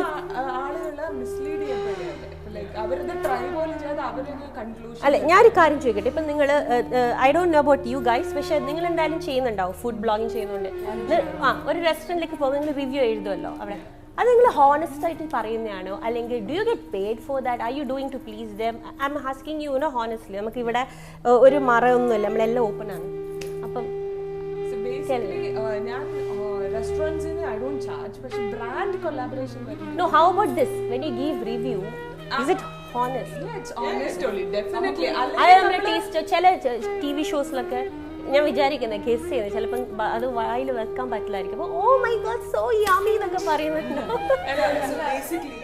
ആളുകളെ മിസ്ലീഡ് ചെയ്യപ്പെടുകയല്ലേ. ലൈക്ക് അവരത് ട്രൈ പോലും ചെയ്യാതെ അവരൊരു കൺക്ലൂഷൻ. അല്ലെ, ഞാനൊരു കാര്യം ചോദിക്കട്ടെ. ഇപ്പം നിങ്ങൾ I don't know about you guys, പക്ഷെ നിങ്ങൾ എന്തായാലും ചെയ്യുന്നുണ്ടാവും, ഫുഡ് ബ്ലോഗിങ് ചെയ്യുന്നുണ്ട്. ഒരു റെസ്റ്റോറൻറ്റിലേക്ക് പോകുമ്പോൾ നിങ്ങൾ റിവ്യൂ എഴുതുമല്ലോ അവിടെ, അത് നിങ്ങൾ ഹോണസ്റ്റ് ആയിട്ട് പറയുന്നതാണോ, അല്ലെങ്കിൽ do you get paid for that? Are you doing to please them? I am asking you no honestly. നമുക്ക് ഇവിടെ ഒരു മറയൊന്നുമില്ല, നമ്മളെല്ലാം ഓപ്പൺ ആണ്. അപ്പം ബേസിക്കലി ഞാൻ റെസ്റ്റോറൻറ്റ്സിന് ഐ ഡോണ്ട് ചാർജ്, പക്ഷെ ബ്രാൻഡ് കൊളാബറേഷൻ വരും. No, how about this? When you give review, is it honest? Yeah, it's honest only, definitely. അത് നമ്മുടെ ടേസ്റ്റ് ചില TV ഷോസിലൊക്കെ ഞാൻ വിചാരിക്കുന്നത് ഗെസ് ചെയ്യുന്നത് ചിലപ്പം അത് വായിൽ വെക്കാൻ പറ്റില്ലായിരിക്കും. അപ്പോൾ oh my God so yummy എന്നൊക്കെ പറയുന്നുണ്ടോ? ബേസിക്കലി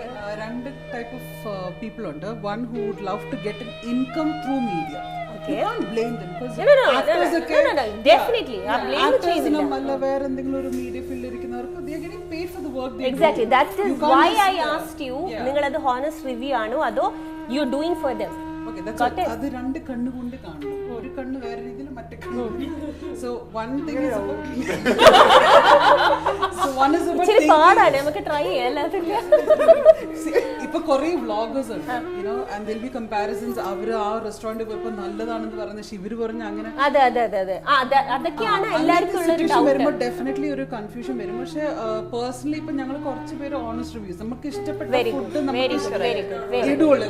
രണ്ട് ടൈപ്പ് ഓഫ് പീപ്പിൾ ഉണ്ട്. One who would love to get an income through media. You can't blame them because actors ഒക്കെ definitely I blame ചെയ്യുന്നില്ല. അല്ല വേറെ എന്തെങ്കിലും ഒരു മീഡിയ ഫീൽഡിൽ ഇരിക്കുന്നവർക്ക് they are getting paid for the work they do. Exactly, that is why I asked you, നിങ്ങൾ അത് ഹോണസ്റ്റ് റിവ്യൂ ആണോ അതോ you are doing for them? Okay, that's all. അത് രണ്ട് കണ്ണ് കൊണ്ട് കാണണം. ഒരു കണ്ണ് വേറെ രീതിയിൽ മറ്റേ കണ്ണ്. So one thing is about so one is about ഇച്ചിരി പാടാണ്, നമുക്ക് ട്രൈ ചെയ്യാം എല്ലാത്തില്ല. ഇപ്പൊ കുറേ വ്ളോഗേഴ്സ് ഉണ്ട്, you know, and there'll be comparisons. അവര് ആ റെസ്റ്റോറന്റ് പോയപ്പോ നല്ലതാണെന്ന് പറയുന്നത് ശിവര് പറഞ്ഞ അങ്ങനെ അതെ അതെ അതെ അതെ അതൊക്കെയാണ് എല്ലാവർക്കും ഉള്ള ഒരു ഡൗട്ട്. വരുമ്പോൾ ഡെഫിനറ്റ്ലി ഒരു കൺഫ്യൂഷൻ വരും. പക്ഷെ പേഴ്സണലി ഇപ്പൊ ഞങ്ങൾ കുറച്ച് പേര് ഓണസ്റ്റ് റിവ്യൂസ് നമുക്ക് ഇഷ്ടപ്പെട്ട ഫുഡ് ഇടുള്ളൂ.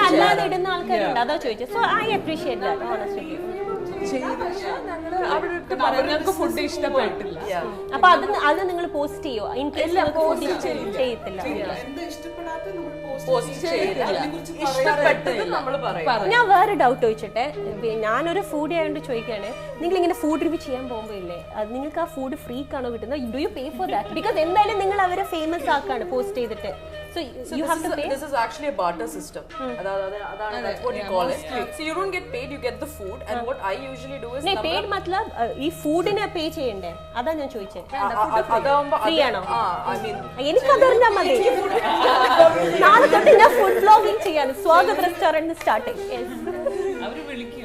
അല്ലാതെ ഇടുന്ന ആൾക്കാരുണ്ട്, അതാ ചോദിച്ചത്. So I appreciate that honest review. ഞങ്ങൾക്ക് ഫുഡ് ഇഷ്ടപ്പെട്ടില്ല, അപ്പൊ അത് നിങ്ങൾ പോസ്റ്റ് ചെയ്യോ? ഇൻ കേസ് ചെയ്യത്തില്ല. ഞാൻ വേറെ ഡൗട്ട് ചോദിച്ചിട്ടെ, ഞാനൊരു ഫുഡ് ആയതുകൊണ്ട് ചോദിക്കുകയാണ്. നിങ്ങൾ ഇങ്ങനെ ഫുഡ് റിവ്യൂ ചെയ്യാൻ പോകുമ്പോ ഇല്ലേ, അത് നിങ്ങൾക്ക് ആ ഫുഡ് ഫ്രീക്ക് ആണോ കിട്ടുന്നത്? Do you pay for that? Because എന്തായാലും നിങ്ങൾ അവരെ ഫേമസ് ആക്കാണ് പോസ്റ്റ് ചെയ്തിട്ട്. So you have to pay. This is actually a barter system. That's what you call it. So you don't get paid, you get the food. And what I usually do is no paid matlab ഈ ഫുഡിനെ പേ ചെയ്യണ്ടേ? അതാ ഞാൻ ചോദിച്ചത്. Free ആണോ? എനിക്ക് അതറിഞ്ഞാൽ മതി. നാളെ തൊട്ട് ഞാൻ ഫുഡ് വ്ലോഗിംഗ് ചെയ്യാൻ സ്വാഗത് റെസ്റ്റോറന്റ് സ്റ്റാർട്ടിങ്. അവര് വിളിക്കും,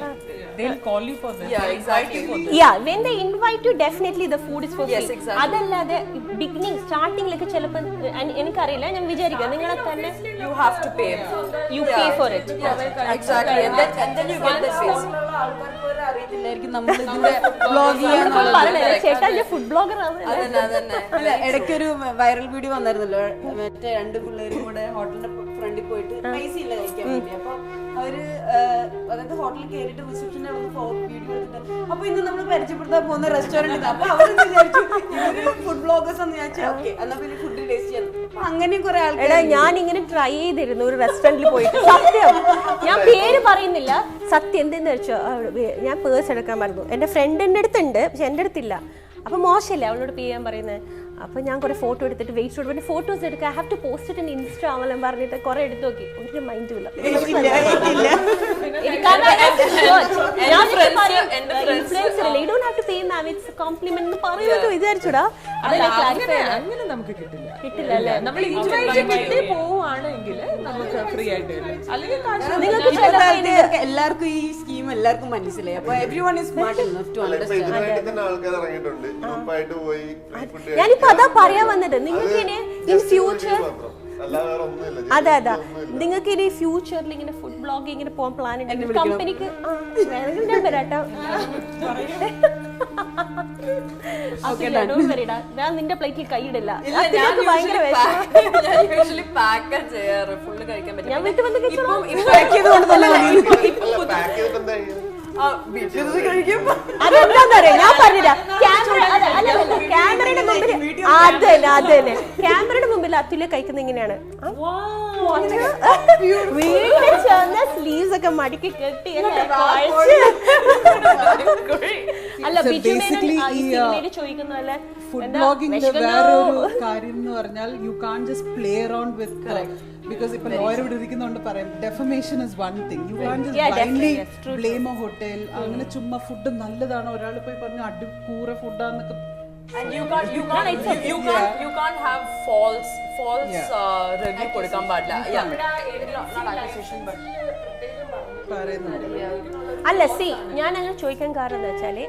they'll call you for this. Yeah, exactly. Yeah, when they invite you, definitely the food is for free. Yes, exactly. അതല്ലാതെ ബിഗിനിങ് സ്റ്റാർട്ടിംഗിലൊക്കെ ചിലപ്പോൾ എനിക്കറിയില്ല, ഞാൻ വിചാരിക്കാം നിങ്ങളെ തന്നെ You have to pay. You pay for it. Exactly. And then you get the face. അറിയത്തില്ലായിരിക്കും നമ്മൾ ഇതിന്റെ blog ചെയ്യാൻ. ചേട്ടാ ഞാൻ ഫുഡ് ബ്ലോഗർ ആണ്. അല്ല, ഇടയ്ക്കൊരു വൈറൽ വീഡിയോ വന്നായിരുന്നല്ലോ, മറ്റേ രണ്ട് പിള്ളേരും കൂടെ ഹോട്ടലിന്റെ ഫ്രണ്ടിൽ പോയിട്ട് പൈസ ഇല്ല കഴിക്കാൻ വേണ്ടി. അപ്പൊ അവര് അതായത് ഹോട്ടലിൽ കയറിയിട്ട് റിസപ്ഷനിൽ വീഡിയോ എടുത്തിട്ട് അപ്പൊ ഇന്ന് നമ്മൾ പരിചയപ്പെടുത്താൻ പോകുന്ന റെസ്റ്റോറന്റ്. അപ്പൊ അവർ വിചാരിച്ചു ഇവര് ഫുഡ് ബ്ലോഗേഴ്സ് എന്ന് വിചാരിച്ചു. ഓക്കെ, എന്നാ പിന്നെ ഫുഡ് ടേസ്റ്റ് ചെയ്യാൻ. അപ്പൊ അങ്ങനെ കുറെ ആൾക്കാർ. ഞാൻ ഇങ്ങനെ ട്രൈ ചെയ്തിരുന്നു ഒരു റെസ്റ്റോറന്റിൽ പോയിട്ട്. സത്യം, ഞാൻ പേര് പറയുന്നില്ല. സത്യം എന്തെന്ന് വെച്ചോ, ഞാൻ പേഴ്സ് എടുക്കാൻ പറഞ്ഞു. എൻ്റെ ഫ്രണ്ടിൻ്റെ അടുത്തുണ്ട്, പക്ഷെ എൻ്റെ അടുത്തില്ല. അപ്പം മോശമല്ലേ അവളോട് പേ ചെയ്യാൻ പറയുന്നത്. അപ്പോൾ ഞാൻ കുറേ ഫോട്ടോ എടുത്തിട്ട് വെയിറ്റ് ചെയ്ത് പിന്നെ ഫോട്ടോസ് എടുക്കുക, I have to post it in Insta എന്നെല്ലാം പറഞ്ഞിട്ട് കുറേ എടുത്ത് നോക്കി. ഒരു മൈൻഡും ഇല്ല. വിചാരിച്ചൂടാ അങ്ങനെ നമുക്ക് കിട്ടില്ല. കിട്ടില്ല. നമ്മൾ ഇൻവൈറ്റ് പോവുകയാണെങ്കിൽ നമുക്ക് ഫ്രീ ആയിട്ട്, അല്ലെങ്കിൽ നിങ്ങൾക്ക് എല്ലാവർക്കും ഈ സ്കീം എല്ലാവർക്കും മനസ്സിലായി. അപ്പൊ everyone is smart enough to understand. ആൾക്കാർ ഇറങ്ങിയിട്ടുണ്ട്, ഗ്രൂപ്പായിട്ട് പോയി ഞാനിപ്പോ അതാ പറയാൻ വന്നത്. നിങ്ങൾക്ക് ഇനി ഇൻ ഫ്യൂച്ചർ അതെ അതാ നിങ്ങൾക്ക് ഇനി ഫ്യൂച്ചറിൽ ഇങ്ങനെ ഫുഡ് ബ്ലോഗ് ഇങ്ങനെ പോകാൻ പ്ലാൻ ഉണ്ടെങ്കിൽ കമ്പനിക്ക് ഞാൻ വരാട്ടോ. ഞാൻ നിന്റെ പ്ലേറ്റിൽ കൈയിടില്ല. ഭയങ്കര ഞാൻ വീട്ടിൽ വന്ന് അതെന്താന്നറിയാം, ഞാൻ പറഞ്ഞുതരാം. ക്യാമറയുടെ മുമ്പിൽ അതന്നെ ക്യാമറയുടെ മുമ്പിൽ അത്തുല്യ കഴിക്കുന്ന ഇങ്ങനെയാണ്. വീട്ടിൽ ചെന്ന സ്ലീവ്സ് ഒക്കെ മടക്കി കെട്ടി അല്ല ചോദിക്കുന്നതല്ലേ. ഫുഡ് ബ്ലോഗിംഗിന്റെ വേറൊരു കാര്യം എന്ന് പറഞ്ഞാൽ you can just play around with, because ഇപ്പൊ ലോയർ ഇവിടെ ഇരിക്കുന്നതുകൊണ്ട് പറയാം, defamation is one thing. You can just blindly blame a hotel. അങ്ങനെ ചുമ്മാ ഫുഡ് നല്ലതാണ് ഒരാൾ പോയി പറഞ്ഞു അടിപൂറ ഫുഡാന്നൊക്കെ. And you can't have false review കൊടുക്കാൻ പാടില്ല. അല്ല സി ഞാൻ അങ്ങനെ ചോദിക്കാൻ കാരണം എന്താ വെച്ചാല്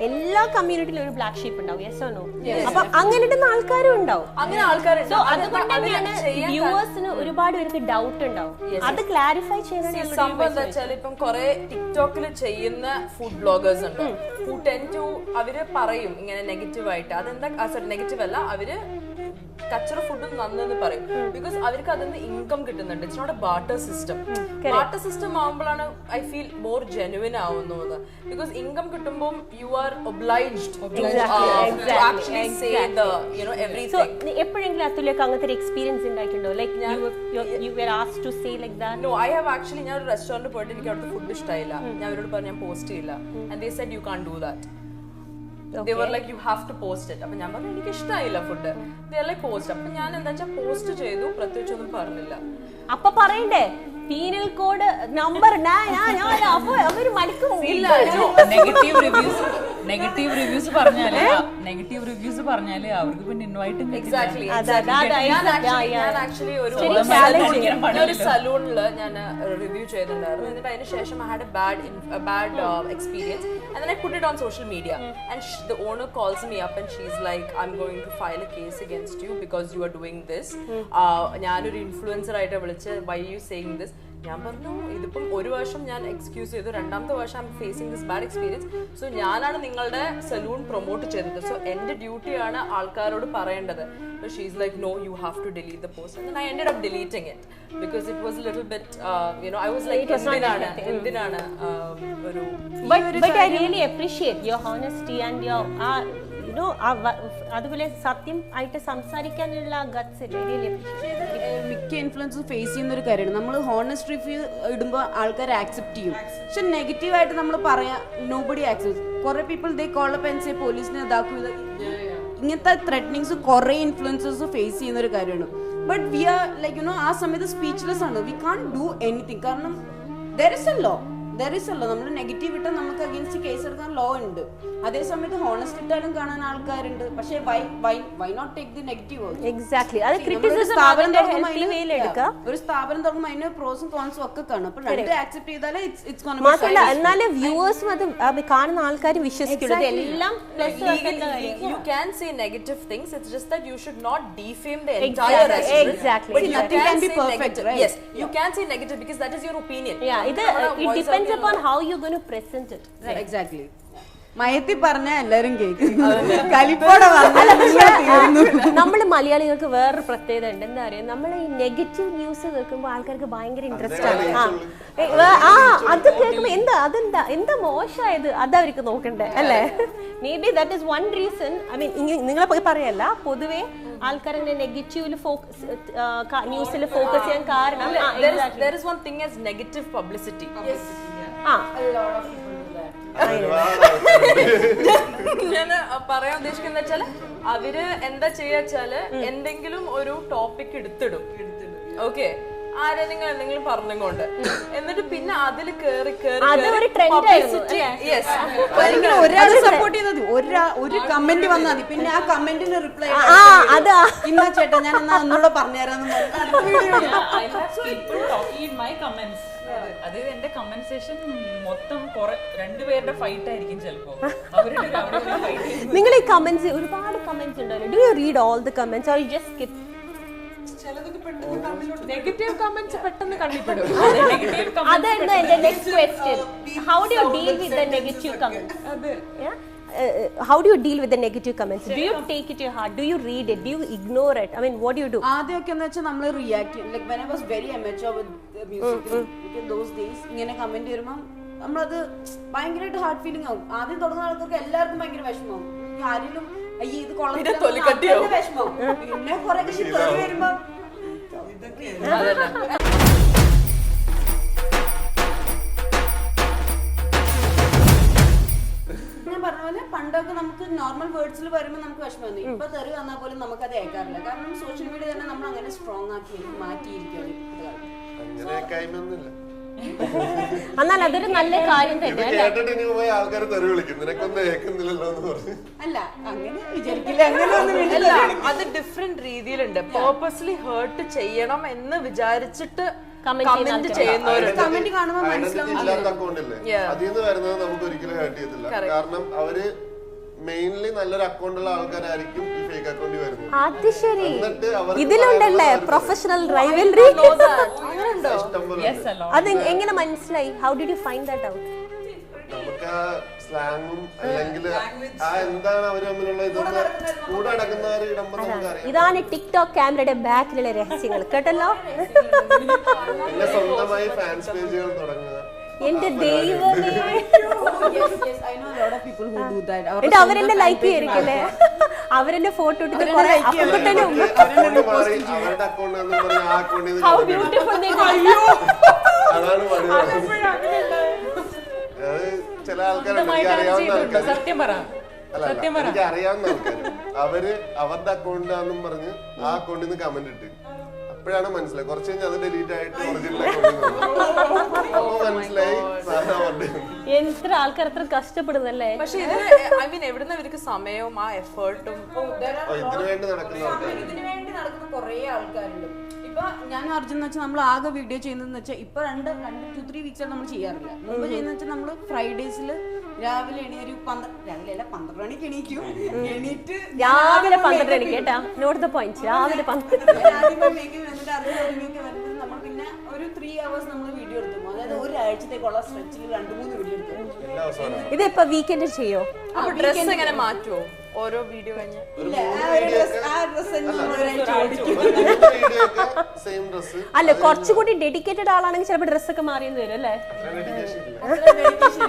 എല്ലാ കമ്മ്യൂണിറ്റിയിലും ഒരു ബ്ലാക്ക് ഷീപ്പ് ഉണ്ടാവും. Yes or no? അപ്പൊ അങ്ങനെ ഇടുന്ന ആൾക്കാരും ഉണ്ടാവും. അങ്ങനെ ആൾക്കാരുണ്ട്. സോ അതുകൊണ്ട് തന്നെയാണ് വ്യൂവേഴ്സിന് ഒരുപാട് പേർക്ക് ഡൗട്ട് ഉണ്ടാവും. അത് ക്ലാരിഫൈ ചെയ്യാൻ സംഭവം എന്താ വെച്ചാൽ ഇപ്പം കുറെ ടിക്ടോക്കിൽ ചെയ്യുന്ന ഫുഡ് ബ്ലോഗേഴ്സ് ഉണ്ട് who tend to അവര് പറയും ഇങ്ങനെ നെഗറ്റീവ് ആയിട്ട്. അതെന്താ സോറി നെഗറ്റീവ് അല്ല, അവര് കച്ചറ ഫുഡും നന്നെന്ന് പറയും. ബിക്കോസ് അവർക്ക് അതിന് ഇൻകം കിട്ടുന്നുണ്ട്. It's not a barter system. Barter system ആവുമ്പോഴാണ് ഐ ഫീൽ മോർ ജെനുവിൻ ആവുന്നത്. ബിക്കോസ് ഇൻകം കിട്ടുമ്പോൾ you are obliged to actually say the you know everything. എപ്പോഴെങ്കിലും അതുലേക്ക് അങ്ങനത്തെ ഒരു എക്സ്പീരിയൻസ് ഉണ്ടായിട്ടുണ്ടോ? Like you were asked to say like that? No, I have actually ഞാൻ ഒരു റെസ്റ്റോറന്റ് പോയിട്ട് എനിക്ക് അവിടുത്തെ ഫുഡ് ഇഷ്ടമായില്ല. ഞാൻ അവരോട് പറഞ്ഞു ഞാൻ പോസ്റ്റ് ചെയ്യില്ല. And they said you can't do that. They were like you have to post it. അപ്പൊ ഞാൻ പറഞ്ഞു എനിക്ക് ഇഷ്ടമായില്ല food. They are like post. അപ്പൊ ഞാൻ എന്താ വെച്ചാൽ പോസ്റ്റ് ചെയ്തു, പ്രത്യേകിച്ചൊന്നും പറഞ്ഞില്ല. അപ്പൊ പറയണ്ടേ പീനൽ കോഡ് നമ്പർ അവര് മടിക്കും. നെഗറ്റീവ് റിവ്യൂസ് പറഞ്ഞാല് അവർക്ക് പിന്നെ ഇൻവൈറ്റും എക്സാക്ട്ലി. ഞാൻ ആക്ച്വലി ഒരു സലൂണില് ഞാൻ റിവ്യൂ ചെയ്തിട്ടുണ്ടായിരുന്നു. എന്നിട്ട് അതിന് ശേഷം I had a bad experience and then I put it on social media and the owner calls me up and she's like I'm going to file a case against you because you are doing this. ഞാനൊരു influencer ആയിട്ട് വിളിച്ച് why are you saying this? ഞാൻ പറഞ്ഞു ഇതിപ്പം ഒരു വർഷം ഞാൻ excuse ചെയ്തു, രണ്ടാമത്തെ വർഷം I am facing this bad experience. So ഞാനാണ് നിങ്ങളുടെ സലൂൺ പ്രൊമോട്ട് ചെയ്തത്. സോ എന്റെ ഡ്യൂട്ടിയാണ് ആൾക്കാരോട് പറയേണ്ടത്. So she's like no, you have to delete the post. And then I ended up deleting it because it was a little bit you know I was like എന്തിനാണ് ഒരു but I really appreciate your honesty and your you know അതുപോലെ സത്യം ആയിട്ട് സംസാരിക്കാനുള്ള guts. മിക്ക ഇൻഫ്ലുവൻസും face ചെയ്യുന്ന ഒരു കാര്യമാണ്. നമ്മൾ ഹോണസ്റ്റ് റിവ്യൂ ഇടുമ്പോൾ ആൾക്കാർ ആക്സെപ്റ്റ് ചെയ്യും. പക്ഷെ നെഗറ്റീവായിട്ട് നമ്മൾ പറയാം നോബഡി ആക്സെപ്റ്റ്. കുറെ people they call up and say പോലീസിനെ ഇതാക്കും. ഇങ്ങനത്തെ ത്രെറ്റനിങ്സ് കുറെ ഇൻഫ്ലുവൻസേഴ്സ് ഫേസ് ചെയ്യുന്ന ഒരു കാര്യമാണ്. But we are like you know ആ സമയത്ത് സ്പീച്ച്ലെസ് ആണ്. We can do anything. കാരണം ദർ ഇസ് എ ലോ. നമ്മൾ നെഗറ്റീവ് ഇട്ടാൽ നമുക്ക് അഗേൻസ്റ്റ് കേസ് എടുക്കാൻ ലോ ഉണ്ട്. അതേ സമയത്ത് ഹോണസ്റ്റ് ഇട്ടാലും കാണാൻ ആൾക്കാരുണ്ട്. പക്ഷേ why not take the negative? Exactly. അത് ഒരു സ്ഥാപനം തുടങ്ങുമ്പോൾ അതിന് പ്രോസും കോൺസും ഒക്കെ കാണും. അപ്പൊ രണ്ട് ആക്സെപ്റ്റ് ചെയ്താലേ മാത്രമല്ല എന്നാലും വ്യൂവേഴ്സും അത് കാണുന്ന ആൾക്കാർ വിശ്വസിക്കുന്നത് എല്ലാം you can say negative things. It's just that you should not defame the entire restaurant. Exactly. But nothing can be perfect, right? Yes, you can say negative because that is your opinion. Yeah, it depends upon how you're going to present it. Right. Exactly. മയത്തി പറഞ്ഞ എല്ലാരും കേൾക്കും. കലിപ്പോടെ നമ്മൾ മലയാളികൾക്ക് വേറൊരു പ്രത്യേകത ഉണ്ട്. എന്താ പറയുക, നമ്മൾ ഈ നെഗറ്റീവ് ന്യൂസ് കേൾക്കുമ്പോൾ ആൾക്കാർക്ക് ഭയങ്കര ഇൻട്രസ്റ്റ് ആണ്. അത് കേൾക്കുമ്പോൾ എന്താ മോശമായത് അതവർക്ക് നോക്കണ്ടേ അല്ലേ? May be that is one reason. I mean നിങ്ങളെ പോയി പറയല്ല, പൊതുവെ ആൾക്കാർ ഇങ്ങനെ നെഗറ്റീവില് ന്യൂസിൽ ഫോക്കസ് ചെയ്യാൻ കാരണം there is one thing as negative publicity. Yes. A lot of people do that. ഞാൻ പറയാൻ ഉദ്ദേശിക്കുന്ന വെച്ചാല് അവര് എന്താ ചെയ്യാച്ചാല് എന്തെങ്കിലും ഒരു ടോപ്പിക് എടുത്തിടും. ഓക്കെ, ആരെങ്കിലും എന്തെങ്കിലും പറഞ്ഞുകൊണ്ട് എന്നിട്ട് പിന്നെ അതിൽ കേറി ഒരാൾ സപ്പോർട്ട് ചെയ്തത് ഒരു കമന്റ് വന്നാൽ മതി, പിന്നെ ആ കമന്റിന് റിപ്ലൈ ഇന്ന ചേട്ടാ ഞാൻ എന്നാ ഒന്നുകൂടെ പറഞ്ഞുതരാന്ന് അത് എന്റെ കമന്റ് സെക്ഷൻ മൊത്തം രണ്ടുപേരുടെ ഫൈറ്റ് ആയിരിക്കും ചിലപ്പോ. നിങ്ങൾ ഈ കമന്റ്സ് ഒരുപാട് കമന്റ്സ് ഉണ്ടല്ലോ. Do you read all the comments or you just skip? Negative comments പെട്ടെന്ന് കണ്ടിപ്പെടും. അതായിരുന്നു എന്റെ next question. How do you deal with the negative comments? How do you deal with the negative comments? Do you take it to your heart? Do you read it? Do you ignore it? I mean, what do you do? ആദ്യമൊക്കെ എന്ന് വെച്ചാൽ നമ്മൾ react ചെയ്യും. Like when I was very amateur with music in those days, ഇങ്ങനെ comment വരുമ്പോൾ നമ്മളത് ഭയങ്കരമായിട്ട് heart feeling ആവും. ആദ്യം തുടങ്ങുന്ന ആൾക്കാർക്ക് എല്ലാവർക്കും ഭയങ്കര വിഷമമാവും. ആരെങ്കിലും അയ്യോ ഇത് കൊള്ളാം വിഷമമാവും. പിന്നെ കുറെ വരുമ്പോ പറഞ്ഞ പോലെ പണ്ടൊക്കെ നമുക്ക് നോർമൽ വേർഡ്സിൽ വരുമ്പോൾ നമുക്ക് വിഷമം. ഇപ്പൊ തെറി വന്നാൽ പോലും നമുക്ക് അത് ഏൽക്കാറില്ല. കാരണം സോഷ്യൽ മീഡിയ തന്നെ നമ്മൾ അങ്ങനെ സ്ട്രോങ് ആക്കി മാറ്റിയിരിക്കുകയാണ്. എന്നാൽ അതൊരു നല്ല കാര്യം തന്നെയാണ്. അല്ല അങ്ങനെ വിചാരിക്കില്ല, അങ്ങനെയൊന്നും അത് ഡിഫറെന്റ് രീതിയിലുണ്ട്. പേർപ്പസ്ലി ഹേർട്ട് ചെയ്യണം എന്ന് വിചാരിച്ചിട്ട് കമന്റ് ചെയ്യുന്നവരുണ്ട്. കമന്റ് കാണുമ്പോൾ ഐഡന്റിറ്റി ഇല്ലാത്ത അക്കൗണ്ട് ഇല്ലേ, അതിൽ നിന്ന് വരുന്നത് നമുക്ക് ഒരിക്കലും ഹേർട്ട് ചെയ്യത്തില്ല. കാരണം അവര് മെയിൻലി നല്ലൊരു അക്കൗണ്ട് ഉള്ള ആൾക്കാരായിരിക്കും ഈ ഫേക്ക് അക്കൗണ്ടിൽ വരുന്നത്. അത് ശരി, എന്നിട്ട് അവർക്ക് ഇതിലുണ്ടല്ലേ പ്രൊഫഷണൽ റൈവൽറി. ഇഷ്ടംപോലെ അത് എങ്ങനെ മനസ്സിലായി? How did you find that out? നമുക്ക് ആ സ്ലാങ്ങും അല്ലെങ്കിൽ ആ എന്താണ് അവര് തമ്മിലുള്ള ഇതൊന്ന് കൂടെ നടക്കുന്നവര് ഇടുമ്പോ നമുക്ക് അറിയാം. ഇതാണ് ടിക്ടോക്ക് ക്യാമറയുടെ ബാക്കിലുള്ള രഹസ്യങ്ങൾ കേട്ടല്ലോ. പിന്നെ സ്വന്തമായി ഫാൻസ് പേജുകൾ തുടങ്ങുക. എന്റെ ദൈവമേ, എന്നിട്ട് അവരെന്നെ ലൈക്ക് ചെയ്യായിരിക്കല്ലേ, അവരെന്നെ ഫോട്ടോ എടുത്ത് കുറെ അപ്പത്തന്നെ അക്കൗണ്ട് മാറി അവരുടെ അക്കൗണ്ട് എന്ന് പറഞ്ഞ ആ അക്കൗണ്ടിൽ ഹൗ ബ്യൂട്ടിഫുൾ അതാണ് പണി. അത് ചില ആൾക്കാരുണ്ട്, എനിക്ക് അറിയാവുന്ന ആൾക്കാർ, സത്യം പറ. അല്ല എനിക്ക് അറിയാവുന്ന ആൾക്കാർ, അവര് അവരുടെ അക്കൗണ്ടാന്നും പറഞ്ഞ് ആ അക്കൗണ്ടിൽ നിന്ന് കമന്റ് ഇട്ട് അപ്പോഴാണ് മനസ്സിലായി. കുറച്ച് കഴിഞ്ഞ് അത് ഡിലീറ്റ് ആയിട്ട് ഒറിജിനൽ അക്കൗണ്ടിൽ മനസ്സിലായി സാധനം അവരുടെ. എത്ര ആൾക്കാർ എത്ര കഷ്ടപ്പെടുന്നല്ലേ. പക്ഷെ ഐ മീൻ എവിടുന്ന് ഇവർക്ക് സമയവും ആ എഫേർട്ടും ഇതിനു വേണ്ടി നടക്കുന്ന ആൾക്കാർ, ഇതിനു വേണ്ടി നടക്കുന്ന കുറേ ആൾക്കാരുണ്ട്. ഇപ്പൊ ഞാൻ അർജുൻ എന്ന് വെച്ചാൽ നമ്മൾ ആകെ വീഡിയോ ചെയ്യുന്നതെന്ന് വെച്ചാൽ ഇപ്പൊ 2-3 വീക്സ് നമ്മൾ ചെയ്യാറില്ല. മുമ്പ് ചെയ്യുന്ന വെച്ചാൽ നമ്മള് ഫ്രൈഡേസിൽ രാവിലെ ഒരു 12 മണിക്ക് എണീക്കും. എണീറ്റ് രാവിലെ 12 മണിക്ക് കേട്ടാ, നോട്ട് ദ പോയിന്റ്, രാവിലെ 12. എന്നിട്ട് അർജുനൊക്കെ വരുന്നത് നമ്മൾ പിന്നെ ഒരു 3 hours നമ്മൾ വീഡിയോ എടുത്തു. അതായത് ഒരാഴ്ചത്തേക്കുള്ള സ്ട്രെച്ചിൽ 2-3 വീഡിയോ എടുത്തു. എല്ലാ ദിവസവും ഇതിപ്പോ വീക്കെൻഡ് ചെയ്യോ? അപ്പൊ ഡ്രസ് എങ്ങനെ മാറ്റുമോ ഓരോ വീഡിയോ കഴിഞ്ഞ്? Same dress. അല്ല, കുറച്ചുകൂടി ഡെഡിക്കേറ്റഡ് ആളാണെങ്കിൽ ചിലപ്പോൾ ഡ്രസ്സൊക്കെ മാറിയെന്ന് വരും അല്ലേ.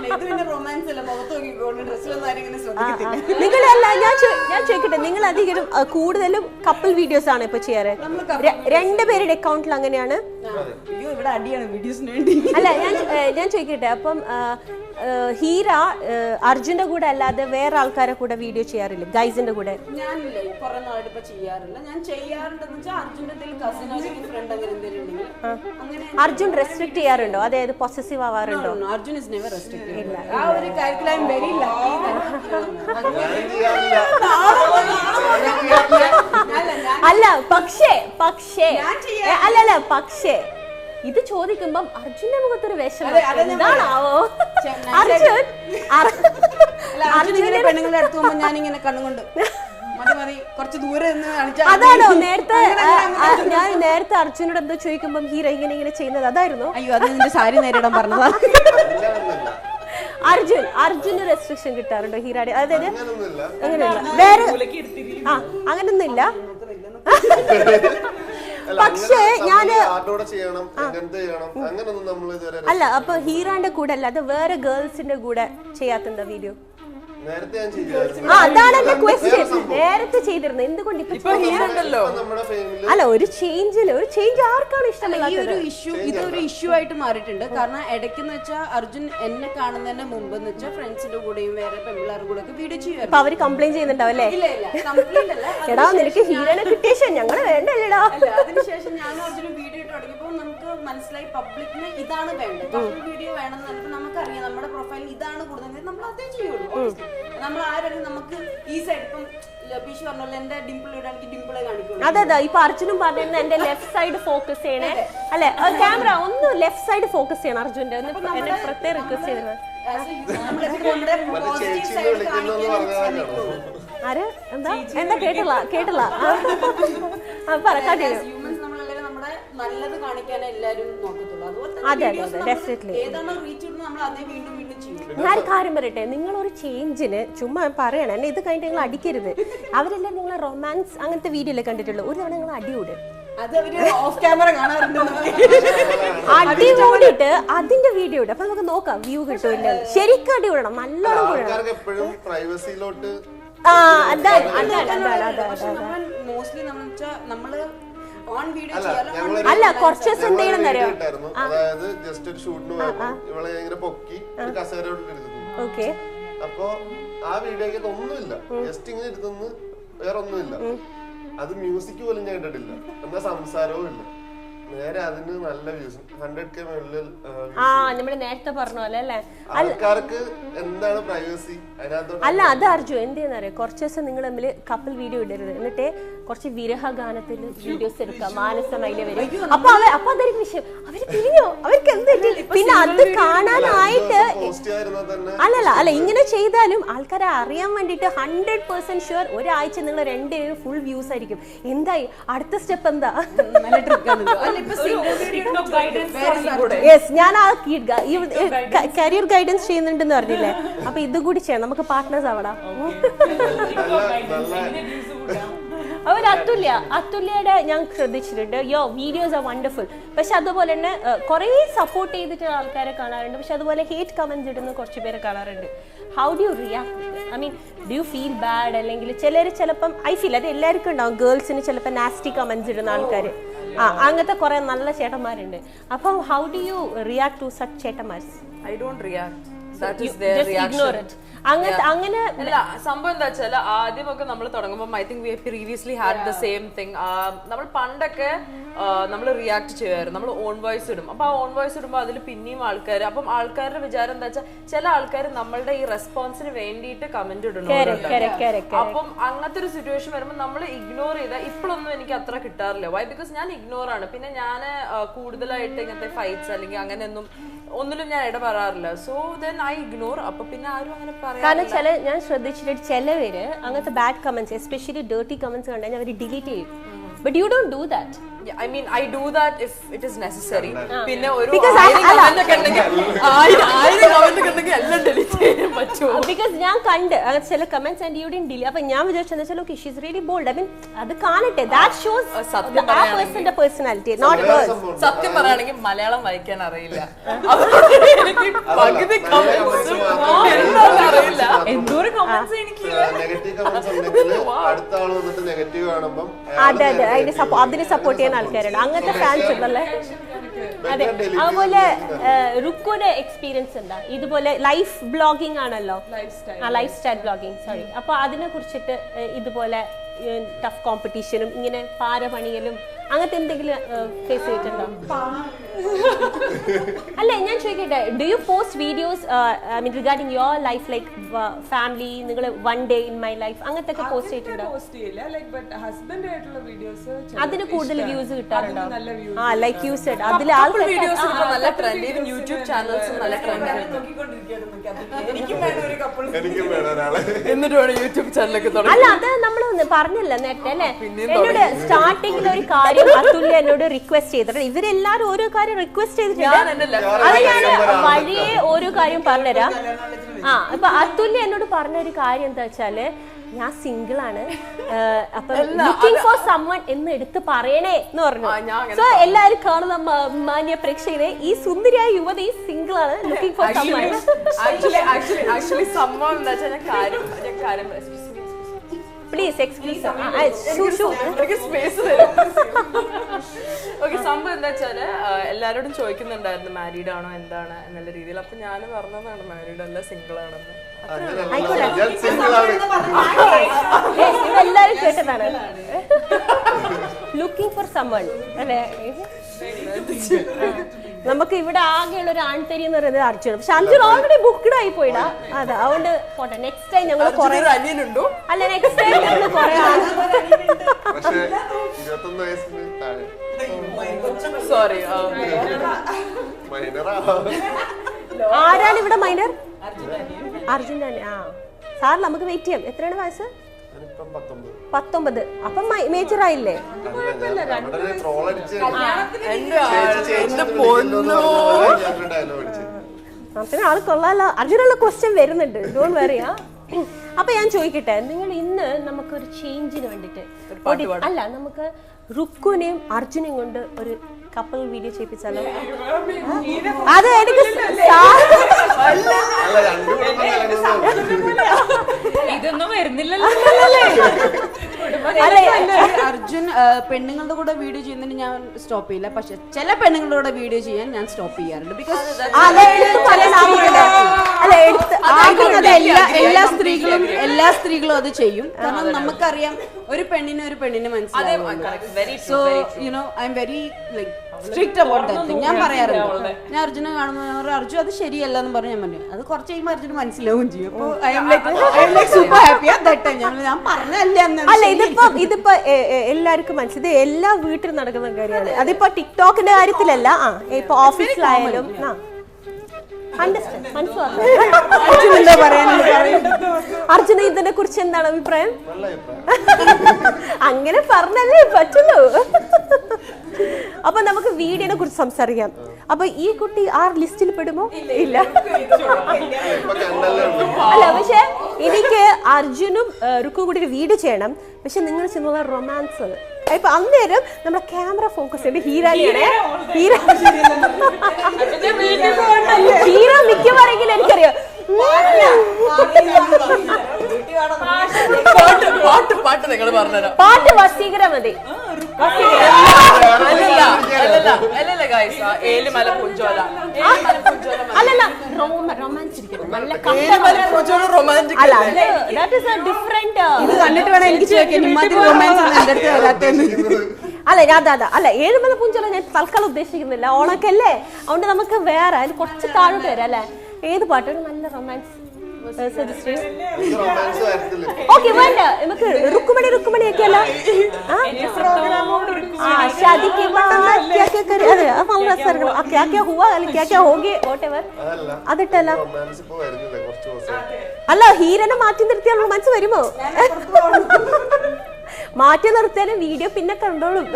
ഇത് പിന്നെ റൊമാൻസ് അല്ല, മുഖത്ത് നോക്കിക്കൊണ്ട് ഡ്രസ്സിലൊന്നും ആരും ഇങ്ങനെ ശ്രദ്ധിക്കത്തില്ല. നിങ്ങളല്ല, ഞാൻ ചോദിക്കട്ടെ, നിങ്ങൾ അധികം കൂടുതലും കപ്പിൾ വീഡിയോസ് ആണ് ഇപ്പൊ ചെയ്യാറ്? രണ്ടുപേരുടെ അക്കൗണ്ടിൽ അങ്ങനെയാണ്? അയ്യോ, ഇവിടെ അടിയാണ് വീഡിയോസിന് വേണ്ടി. അല്ല, ഞാൻ ചോദിക്കട്ടെ, അപ്പം ഹീര അർജുന്റെ കൂടെ അല്ലാതെ വേറെ ആൾക്കാരെ കൂടെ വീഡിയോ ചെയ്യാറില്ല, ഗൈസിന്റെ കൂടെ? ഞാനില്ല, കുറെ നാളായിട്ട് ഇപ്പൊ ചെയ്യാറില്ല. ഞാൻ ചെയ്യാറുണ്ടെന്ന് വെച്ചാൽ അർജുന്റെ എന്തെങ്കിലും കസിൻ അല്ലെങ്കിൽ ഫ്രണ്ട് അങ്ങനെ എന്തെങ്കിലും ഉണ്ടെങ്കിൽ അങ്ങനെ. അർജുൻ റെസ്ട്രിക്ട് ചെയ്യാറുണ്ടോ? അതായത് പൊസസീവ് ആവാറുണ്ടോ? Arjun is never restricted. ആ ഒരു കാര്യത്തിൽ ഐ ആം വെരി ലക്കി. അല്ല പക്ഷേ അല്ലല്ല, പക്ഷേ ഇത് ചോദിക്കുമ്പം അർജുന്റെ മുഖത്തൊരു വിഷമം എന്താണാവോ? അർജുനെ പെണ്ണുങ്ങളെ അടുത്ത് പോകുമ്പോ ഞാനിങ്ങനെ കണ്ണുകൊണ്ട് മതി കുറച്ച് ദൂരെ നിന്ന് കാണിച്ചാൽ അതാണോ ഞാൻ നേരത്തെ അർജുനോട് എന്തോ ചോദിക്കുമ്പം ഹീറോ ഇങ്ങനെ ചെയ്യുന്നത് അതായിരുന്നു? അയ്യോ, അത് നിന്റെ സാരി നേരിടാൻ പറഞ്ഞതാ. അർജുന് റെസ്ട്രിക്ഷൻ കിട്ടാറുണ്ടോ ഹീറയുടെ? അതായത് അങ്ങനെയല്ല, വേറെ അങ്ങനൊന്നുമില്ല. പക്ഷേ ഞാന് അല്ല, അപ്പൊ ഹീറോന്റെ കൂടെ അല്ലാതെ വേറെ ഗേൾസിന്റെ കൂടെ ചെയ്യാത്ത വീഡിയോ? അതാണ് എന്റെ ക്വസ്റ്റ്യൻ. നേരത്തെ ചെയ്തിരുന്നു, എന്തുകൊണ്ട് ഇപ്പൊ ഉണ്ടല്ലോ? അല്ല, ഒരു ചേഞ്ച് ആർക്കാണ് ഇഷ്ടമല്ലാത്തത്? ഇതൊരു ഇഷ്യൂ ആയിട്ട് മാറിയിട്ടുണ്ട്. കാരണം ഇടയ്ക്കെന്ന് വെച്ചാൽ അർജുൻ എന്നെ കാണുന്നതിന്റെ മുമ്പ് എന്ന് വെച്ചാൽ ഫ്രണ്ട്സിന്റെ കൂടെയും വേറെ പെൺപിള്ളേരുടെ കൂടെ ഒക്കെ വീഡിയോ ചെയ്യുമായിരുന്നു. അപ്പൊ അവര് കംപ്ലൈന്റ് ചെയ്യുന്നുണ്ടാവും അല്ലേ? എടാ, നിനക്ക് ഹീറോനെ കിട്ടിയ ഞങ്ങള് വേണ്ടല്ലേടാ. അതിനുശേഷം ഞാൻ അർജുനും വീഡിയോ ഇട്ട് തുടങ്ങിയപ്പോൾ നമുക്ക് മനസ്സിലായി പബ്ലിക്കിന് ഇതാണ് വേണ്ടത്, വീഡിയോ വേണം എന്ന് നമുക്കറിയാം. നമ്മുടെ പ്രൊഫൈൽ ഇതാണ് കൂടുതൽ, നമ്മൾ അതേ ചെയ്യുള്ളൂ. നമ്മൾ ആരും നമുക്ക് ഈ സൈഡ് ഇപ്പം ലബീഷ് പറഞ്ഞല്ലോ, എന്റെ ഡിംപിൾ ഇടാണെങ്കിൽ ഡിംപിളെ കാണിക്കുള്ളൂ. അതെ, ഇപ്പൊ അർജുനും പറഞ്ഞിരുന്നു എന്റെ ലെഫ്റ്റ് സൈഡ് ഫോക്കസ് ചെയ്യണേ അല്ലെ, ക്യാമറ ഒന്ന് ലെഫ്റ്റ് സൈഡ് ഫോക്കസ് ചെയ്യണം അർജുന്റെ. എന്നെ പ്രത്യേകം റിക്വസ്റ്റ് ചെയ്തിരുന്നത്. ആര് എന്താ കേട്ടില്ല പറക്കാട്ടില്ല. നല്ലത് കാണിക്കാനേ എല്ലാരും നോക്കത്തുള്ളൂ. ഏതാണോ റീച്ച് ഇടുന്നത് നമ്മൾ അതേ വീണ്ടും വീണ്ടും ചെയ്യും. ഞാൻ കാര്യം പറയട്ടെ, നിങ്ങളൊരു ചേഞ്ചിന് ചുമ്മാ പറയണം, എന്നെ ഇത് കഴിഞ്ഞിട്ട് നിങ്ങൾ അടിക്കരുത്. അവരെല്ലാം നിങ്ങളെ റൊമാൻസ് അങ്ങനത്തെ വീഡിയോ അല്ലേ കണ്ടിട്ടുള്ളൂ. ഒരു തവണ നിങ്ങൾ അടിയോട്, അടി കൂടിയിട്ട് അതിന്റെ വീഡിയോ ഇടും. അപ്പൊ നമുക്ക് നോക്കാം വ്യൂ കിട്ടുമില്ല. ശരിക്കും അടി കൂടണം, നല്ലോണം കൂടണം. മോസ്റ്റ്ലി നമ്മള് അല്ല, കുറച്ച് ദിവസം എന്ത് ചെയ്യണം അറിയോ? അതായത് ജസ്റ്റ് ഒരു ഷൂട്ടിന് പോയപ്പോ ഇവളെ ഇങ്ങനെ പൊക്കി കസേരയോട്ടിലിരുന്നു. ഓക്കെ, അപ്പൊ ആ വീഡിയോക്ക് ഒന്നുമില്ല, ജസ്റ്റ് ഇങ്ങനെ ഇരുന്ന് വേറെ ഒന്നുമില്ല. അത് മ്യൂസിക് പോലും ഞാൻ ഇട്ടിട്ടില്ല, എന്നാ സംസാരവും ഇല്ല. നേരെ അതിന് നല്ല വ്യൂസ്, 100K മുകളിൽ. നമ്മള് നേരത്തെ പറഞ്ഞ പോലെ അല്ലേ? ആൾക്കാർക്ക് എന്താണ് പ്രൈവസി അതിനകത്ത്? അല്ല, അത് അർജുൻ എന്ത് ചെയ്യുന്നറിയോ, കുറച്ച് ദിവസം നിങ്ങൾ തമ്മിൽ കപ്പിൾ വീഡിയോ ഇടരുത്. എന്നിട്ട് കുറച്ച് വിരഹഗാനത്തിൽ വീഡിയോസ് എടുക്കാം, മാനസമയിലെ വരും. അപ്പൊ അതായിരിക്കും വിഷയം. അവര് തിരിഞ്ഞോ, അവർക്ക് എന്ത് പറ്റി? പിന്നെ അത് കാണാനായിട്ട് അല്ല ഇങ്ങനെ ചെയ്താലും ആൾക്കാരെ അറിയാൻ വേണ്ടിട്ട് 100% ഷുവർ ഒരാഴ്ച നിങ്ങൾ 2 ഫുൾ വ്യൂസ് ആയിരിക്കും. എന്തായി അടുത്ത സ്റ്റെപ്പ് എന്താ? യെസ്, ഞാൻ ആ കരിയർ ഗൈഡൻസ് ചെയ്യുന്നുണ്ടെന്ന് പറഞ്ഞില്ലേ, അപ്പൊ ഇതുകൂടി ചെയ്യണം, നമുക്ക് പാർട്ട്നേഴ്സ് ആവണം. അവർ അതുല്യയുടെ ഞാൻ ശ്രദ്ധിച്ചിട്ടുണ്ട്, വീഡിയോസ് ആർ വണ്ടർഫുൾ. പക്ഷെ അതുപോലെ തന്നെ കുറേ സപ്പോർട്ട് ചെയ്തിട്ട് ആൾക്കാരെ കാണാറുണ്ട്, പക്ഷെ അതുപോലെ ഹേറ്റ് കമന്റ്സ് ഇടുന്ന കുറച്ച് പേരെ കാണാറുണ്ട്. How do you react? I mean, do you feel bad? അല്ലെങ്കിൽ ചിലപ്പം ഐ ഫീൽ അത് എല്ലാവർക്കും ഉണ്ടാവും, ഗേൾസിന് ചിലപ്പോൾ നാസ്റ്റി കമന്റ്സ് ഇടുന്ന ആൾക്കാർ. അങ്ങനത്തെ കുറെ നല്ല ചേട്ടന്മാരുണ്ട്. അപ്പം how do you react to such ചേട്ടന്മാർസ്? I don't react. That is their reaction. അങ്ങനെ സംഭവം എന്താ വെച്ചാൽ ആദ്യമൊക്കെ നമ്മൾ തുടങ്ങുമ്പോൾ I think we previously had the same thing. നമ്മൾ പണ്ടൊക്കെ നമ്മൾ റിയാക്ട് ചെയ്യുമായിരുന്നു, നമ്മൾ ഓൺ വോയിസ് ഇടും. അപ്പൊ ആ ഓൺ വോയിസ് ഇടുമ്പോൾ അതിൽ പിന്നെയും ആൾക്കാർ, അപ്പം ആൾക്കാരുടെ വിചാരം എന്താ വെച്ചാൽ ചില ആൾക്കാർ നമ്മളുടെ ഈ റെസ്പോൺസിന് വേണ്ടിയിട്ട് കമന്റ് ഇടണം. അപ്പം അങ്ങനത്തെ ഒരു സിറ്റുവേഷൻ വരുമ്പോൾ നമ്മൾ ഇഗ്നോർ ചെയ്താൽ ഇപ്പോഴൊന്നും എനിക്ക് അത്ര കിട്ടാറില്ല. വൈ? ബിക്കോസ് ഞാൻ ഇഗ്നോർ ആണ്. പിന്നെ ഞാൻ കൂടുതലായിട്ട് ഇങ്ങനത്തെ ഫൈറ്റ്സ് അല്ലെങ്കിൽ അങ്ങനെയൊന്നും ഒന്നിലും ഞാൻ ഇടപെടാറില്ല. So then I ignore. അപ്പൊ പിന്നെ ആരും അങ്ങനെ കാരണം ഞാൻ ശ്രദ്ധിച്ചിട്ട് ചിലവര് അങ്ങനത്തെ bad comments, especially dirty comments കണ്ടുകഴിഞ്ഞാൽ അവർ ഡിലീറ്റ് ചെയ്യും. But you don't do that. I mean, I do that if it is necessary. പിന്നെ ഒരു കമന്റ് ഒക്കെ ഉണ്ടെങ്കിൽ എല്ലാം ഡിലീറ്റ് ചെയ്യാൻ പറ്റുമോ? Because ഞാൻ കണ്ട് ചില comments and you didn't delete. അപ്പൊ ഞാൻ വിചാരിച്ചെന്ന് വെച്ചാൽ okay, she is really bold. I mean, അത് കാണട്ടെ. ദാറ്റ് ഷോസ് ആ പേഴ്സന്റെ പേഴ്സണാലിറ്റി, നോട്ട് ഹേഴ്സ്. സത്യം പറയുകയാണെങ്കിൽ മലയാളം വായിക്കാൻ അറിയില്ല, എനിക്ക് പകുതി കമന്റ്സ് അറിയില്ല. എന്തോരം കമന്റ്സ് എനിക്ക് നെഗറ്റീവ് കമന്റ്സ് ഉണ്ടെങ്കിൽ അടുത്ത ആൾ വന്നിട്ട് നെഗറ്റീവ് കാണുമ്പോൾ അതെ അതിന് സപ്പോർട്ട് ചെയ്യാൻ ആൾക്കാരുണ്ട്. അങ്ങനത്തെ ഫാൻസ് ഉണ്ടല്ലേ? അതെ. അതുപോലെ റുക്കുയുടെ എക്സ്പീരിയൻസ് എന്താ? ഇതുപോലെ ലൈഫ് ബ്ലോഗിംഗ് ആണല്ലോ, ലൈഫ് സ്റ്റൈൽ ബ്ലോഗിംഗ്, സോറി. അപ്പൊ അതിനെ കുറിച്ചിട്ട് ഇതുപോലെ ടഫ് കോമ്പറ്റീഷനും ഇങ്ങനെ പാരപണിയലും അങ്ങനത്തെ എന്തെങ്കിലും ഫേസ് ചെയ്തിട്ടുണ്ടോ? അല്ല, ഞാൻ ചോദിക്കട്ടെ, do you post videos I mean regarding your life, like family, നിങ്ങൾ one day in my life അങ്ങനത്തെ ഒക്കെ പോസ്റ്റ് ചെയ്തിട്ടുണ്ടോ? അതിന് കൂടുതൽ വ്യൂസ് കിട്ടാറുണ്ടോ? ആ, ലൈക്ക് യു സെഡ് അതിൽ വീഡിയോസ് നല്ല ട്രെൻഡ്, ഈവൻ യൂട്യൂബ് ചാനൽസും നല്ല ട്രെൻഡ്. എന്നിട്ട് യൂട്യൂബ് ചാനലൊക്കെ തുടങ്ങി. അല്ല, അത് നമ്മൾ പറഞ്ഞല്ലോ നേരത്തെ അല്ലേ? എന്നോട് സ്റ്റാർട്ടിങ്ങിൽ ഒരു കാര്യം അതുല്യ എന്നോട് റിക്വസ്റ്റ് ചെയ്തിട്ടുണ്ട്. ഇവരെല്ലാരും ഓരോ കാര്യം റിക്വസ്റ്റ് ചെയ്തിട്ടുണ്ട്. അത് ഞാൻ വഴിയെ ഓരോ കാര്യം പറഞ്ഞുതരാം. ഇപ്പൊ അതുല്യ എന്നോട് പറഞ്ഞ ഒരു കാര്യം എന്താ വെച്ചാല്, ഞാൻ സിംഗിൾ ആണ്, അപ്പൊ ലുക്കിംഗ് ഫോർ സമ്മൺ എന്ന് എടുത്ത് പറയണേ എന്ന് പറഞ്ഞു. സോ എല്ലാരും കാണുന്ന മാന്യ പ്രേക്ഷകരെ, ഈ സുന്ദരിയായ യുവതി സിംഗിൾ ആണ്, ലുക്കിംഗ് ഫോർ സമ്മൺ. സംഭവം എന്താ വെച്ചാൽ ഞാൻ കാര്യം പ്ലീസ് എക്സ്ക്യൂസ് സ്പേസ്. ഓക്കെ, സംഭവം എന്താ വെച്ചാല് എല്ലാരോടും ചോദിക്കുന്നുണ്ടായിരുന്നു മാരീഡ് ആണോ എന്താണ് എന്നുള്ള രീതിയിൽ. അപ്പൊ ഞാൻ പറഞ്ഞതാണ് മാരീഡ് അല്ല, സിംഗിൾ ആണെന്ന്. ഇതെല്ലാരും കേട്ടതാണ്. ലുക്കിംഗ് ഫോർ സമ്മൺ അല്ലേ? നമുക്ക് ഇവിടെ ആകെയുള്ള ഒരു ആൺതരി എന്ന് പറയുന്നത് അർജുൻ. പക്ഷെ അർജുൻ ഓൾറെഡി ബുക്ക്ഡ് ആയി പോയിടാ. അതെ, അതുകൊണ്ട് പോട്ടെ. നെക്സ്റ്റ് ടൈം ഞങ്ങൾ കുറെ അനിയനുണ്ടോ? അല്ല, നെക്സ്റ്റ് ടൈം ഞങ്ങൾ കുറെ സോറി. ആരാണ് ഇവിടെ മൈനർ? അർജുൻ തന്നെ. ആ സാർ, നമുക്ക് വെയിറ്റ് ചെയ്യാം. എത്രയാണ് വയസ്സ്? 19. അപ്പം മേജർ ആയില്ലേ? ആള് കൊള്ളാലോ. അർജുനുള്ള ക്വസ്റ്റ്യൻ വരുന്നുണ്ട്, ഡോണ്ട് വെറി. അപ്പൊ ഞാൻ ചോദിക്കട്ടെ, നിങ്ങൾ ഇന്ന് നമുക്കൊരു ചേഞ്ചിന് വേണ്ടിട്ട് അല്ല, നമുക്ക് റുക്കുനെയും അർജുനെയും കൊണ്ട് ഒരു കപ്പിൾ വീഡിയോ ചെയ്യിപ്പിച്ചാലോ? അത് എനിക്ക് ഇതൊന്നും വരുന്നില്ലല്ലോ. അർജുൻ പെണ്ണുങ്ങളുടെ കൂടെ വീഡിയോ ചെയ്യുന്നതിന് ഞാൻ സ്റ്റോപ്പ് ചെയ്യില്ല, പക്ഷെ ചില പെണ്ണുങ്ങളുടെ കൂടെ വീഡിയോ ചെയ്യാൻ ഞാൻ സ്റ്റോപ്പ് ചെയ്യാറുണ്ട്. ബിക്കോസ് എല്ലാ സ്ത്രീകളും അത് ചെയ്യും. കാരണം നമുക്കറിയാം ഒരു പെണ്ണിനെ മനസ്സിലാവും. So you know I am very like strict about that thing. ഞാൻ പറയാറുണ്ട്, ഞാൻ അർജുനെ കാണുമ്പോൾ അർജുൻ അത് ശരിയല്ല എന്ന് പറഞ്ഞ് ഞാൻ പറഞ്ഞു. അത് കുറച്ച് കഴിയുമ്പോൾ അർജുന് മനസ്സിലാവും ചെയ്യും. അപ്പോൾ I M like super happy ആ ദാറ്റ് ടൈം. ഞാൻ പറഞ്ഞല്ലേ അല്ല, ഇതിപ്പോ എല്ലാവർക്കും മനസ്സിലായി, ഇത് എല്ലാ വീട്ടിലും നടക്കുന്ന കാര്യമാണ്. അതിപ്പോ ടിക്ടോക്കിന്റെ കാര്യത്തിലല്ല, ഇപ്പൊ ഓഫീസിലായാലും അർജുന ഇതിനെ കുറിച്ച് എന്താണ് അഭിപ്രായം? അങ്ങനെ പറഞ്ഞല്ലേ പറ്റുള്ളൂ. അപ്പൊ നമുക്ക് വീഡിയോനെ കുറിച്ച് സംസാരിക്കാം. അപ്പൊ ഈ കുട്ടി ആ ലിസ്റ്റിൽ പെടുമോ? ഇല്ല. അല്ല, പക്ഷെ എനിക്ക് അർജുനും റുക്കും കൂടി ഒരു വീഡിയോ ചെയ്യണം. പക്ഷെ നിങ്ങൾ ചെയ്യുന്ന റൊമാൻസ് ഇപ്പൊ അന്നേരം നമ്മുടെ ക്യാമറ ഫോക്കസ് ചെയ്ത് ഹീറോയാണ്. ഹീറോ മിക്കവാറെങ്കിലും എനിക്കറിയാം പാട്ട് വസീകര മതി. അല്ലല്ല, റൊമാൻസ് കണ്ടിട്ട് വേണം എനിക്ക് അല്ല അല്ല 7 മല പൂഞ്ചോല ഞാൻ തൽക്കാലം ഉദ്ദേശിക്കുന്നില്ല. ഓണക്കല്ലേ, അതുകൊണ്ട് നമുക്ക് വേറെ അതിൽ കുറച്ച് താഴോട്ട് വരാം അല്ലെ. ഏത് പാട്ട്? ഒരു നല്ല റൊമാൻസ് ഓക്കെ വേണ്ട, നമുക്ക് റുക്കുമണി ഒക്കെ അല്ല അതിട്ടല്ല. അല്ല, ഹീറോനെ മാറ്റി നിർത്തിയാൽ റൊമാൻസ് വരുമോ? മാറ്റി നിർത്തിയാലും വീഡിയോ പിന്നെ കണ്ടോളും.